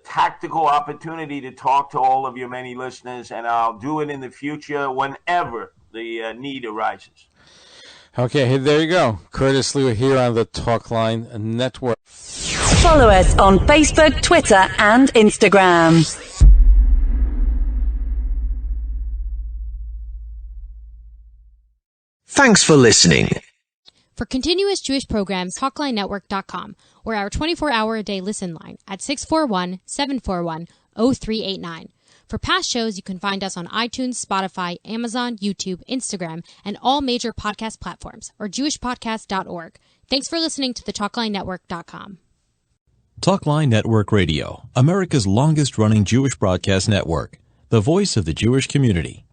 tactical opportunity to talk to all of your many listeners, and I'll do it in the future whenever the need arises. Okay, there you go. Curtis Sliwa here on the Talkline Network. Follow us on Facebook, Twitter, and Instagram. Thanks for listening. For continuous Jewish programs, TalklineNetwork.com, or our 24-hour-a-day listen line at 641-741-0389. For past shows, you can find us on iTunes, Spotify, Amazon, YouTube, Instagram, and all major podcast platforms, or jewishpodcast.org. Thanks for listening to the TalklineNetwork.com. Talkline Network Radio, America's longest-running Jewish broadcast network, the voice of the Jewish community.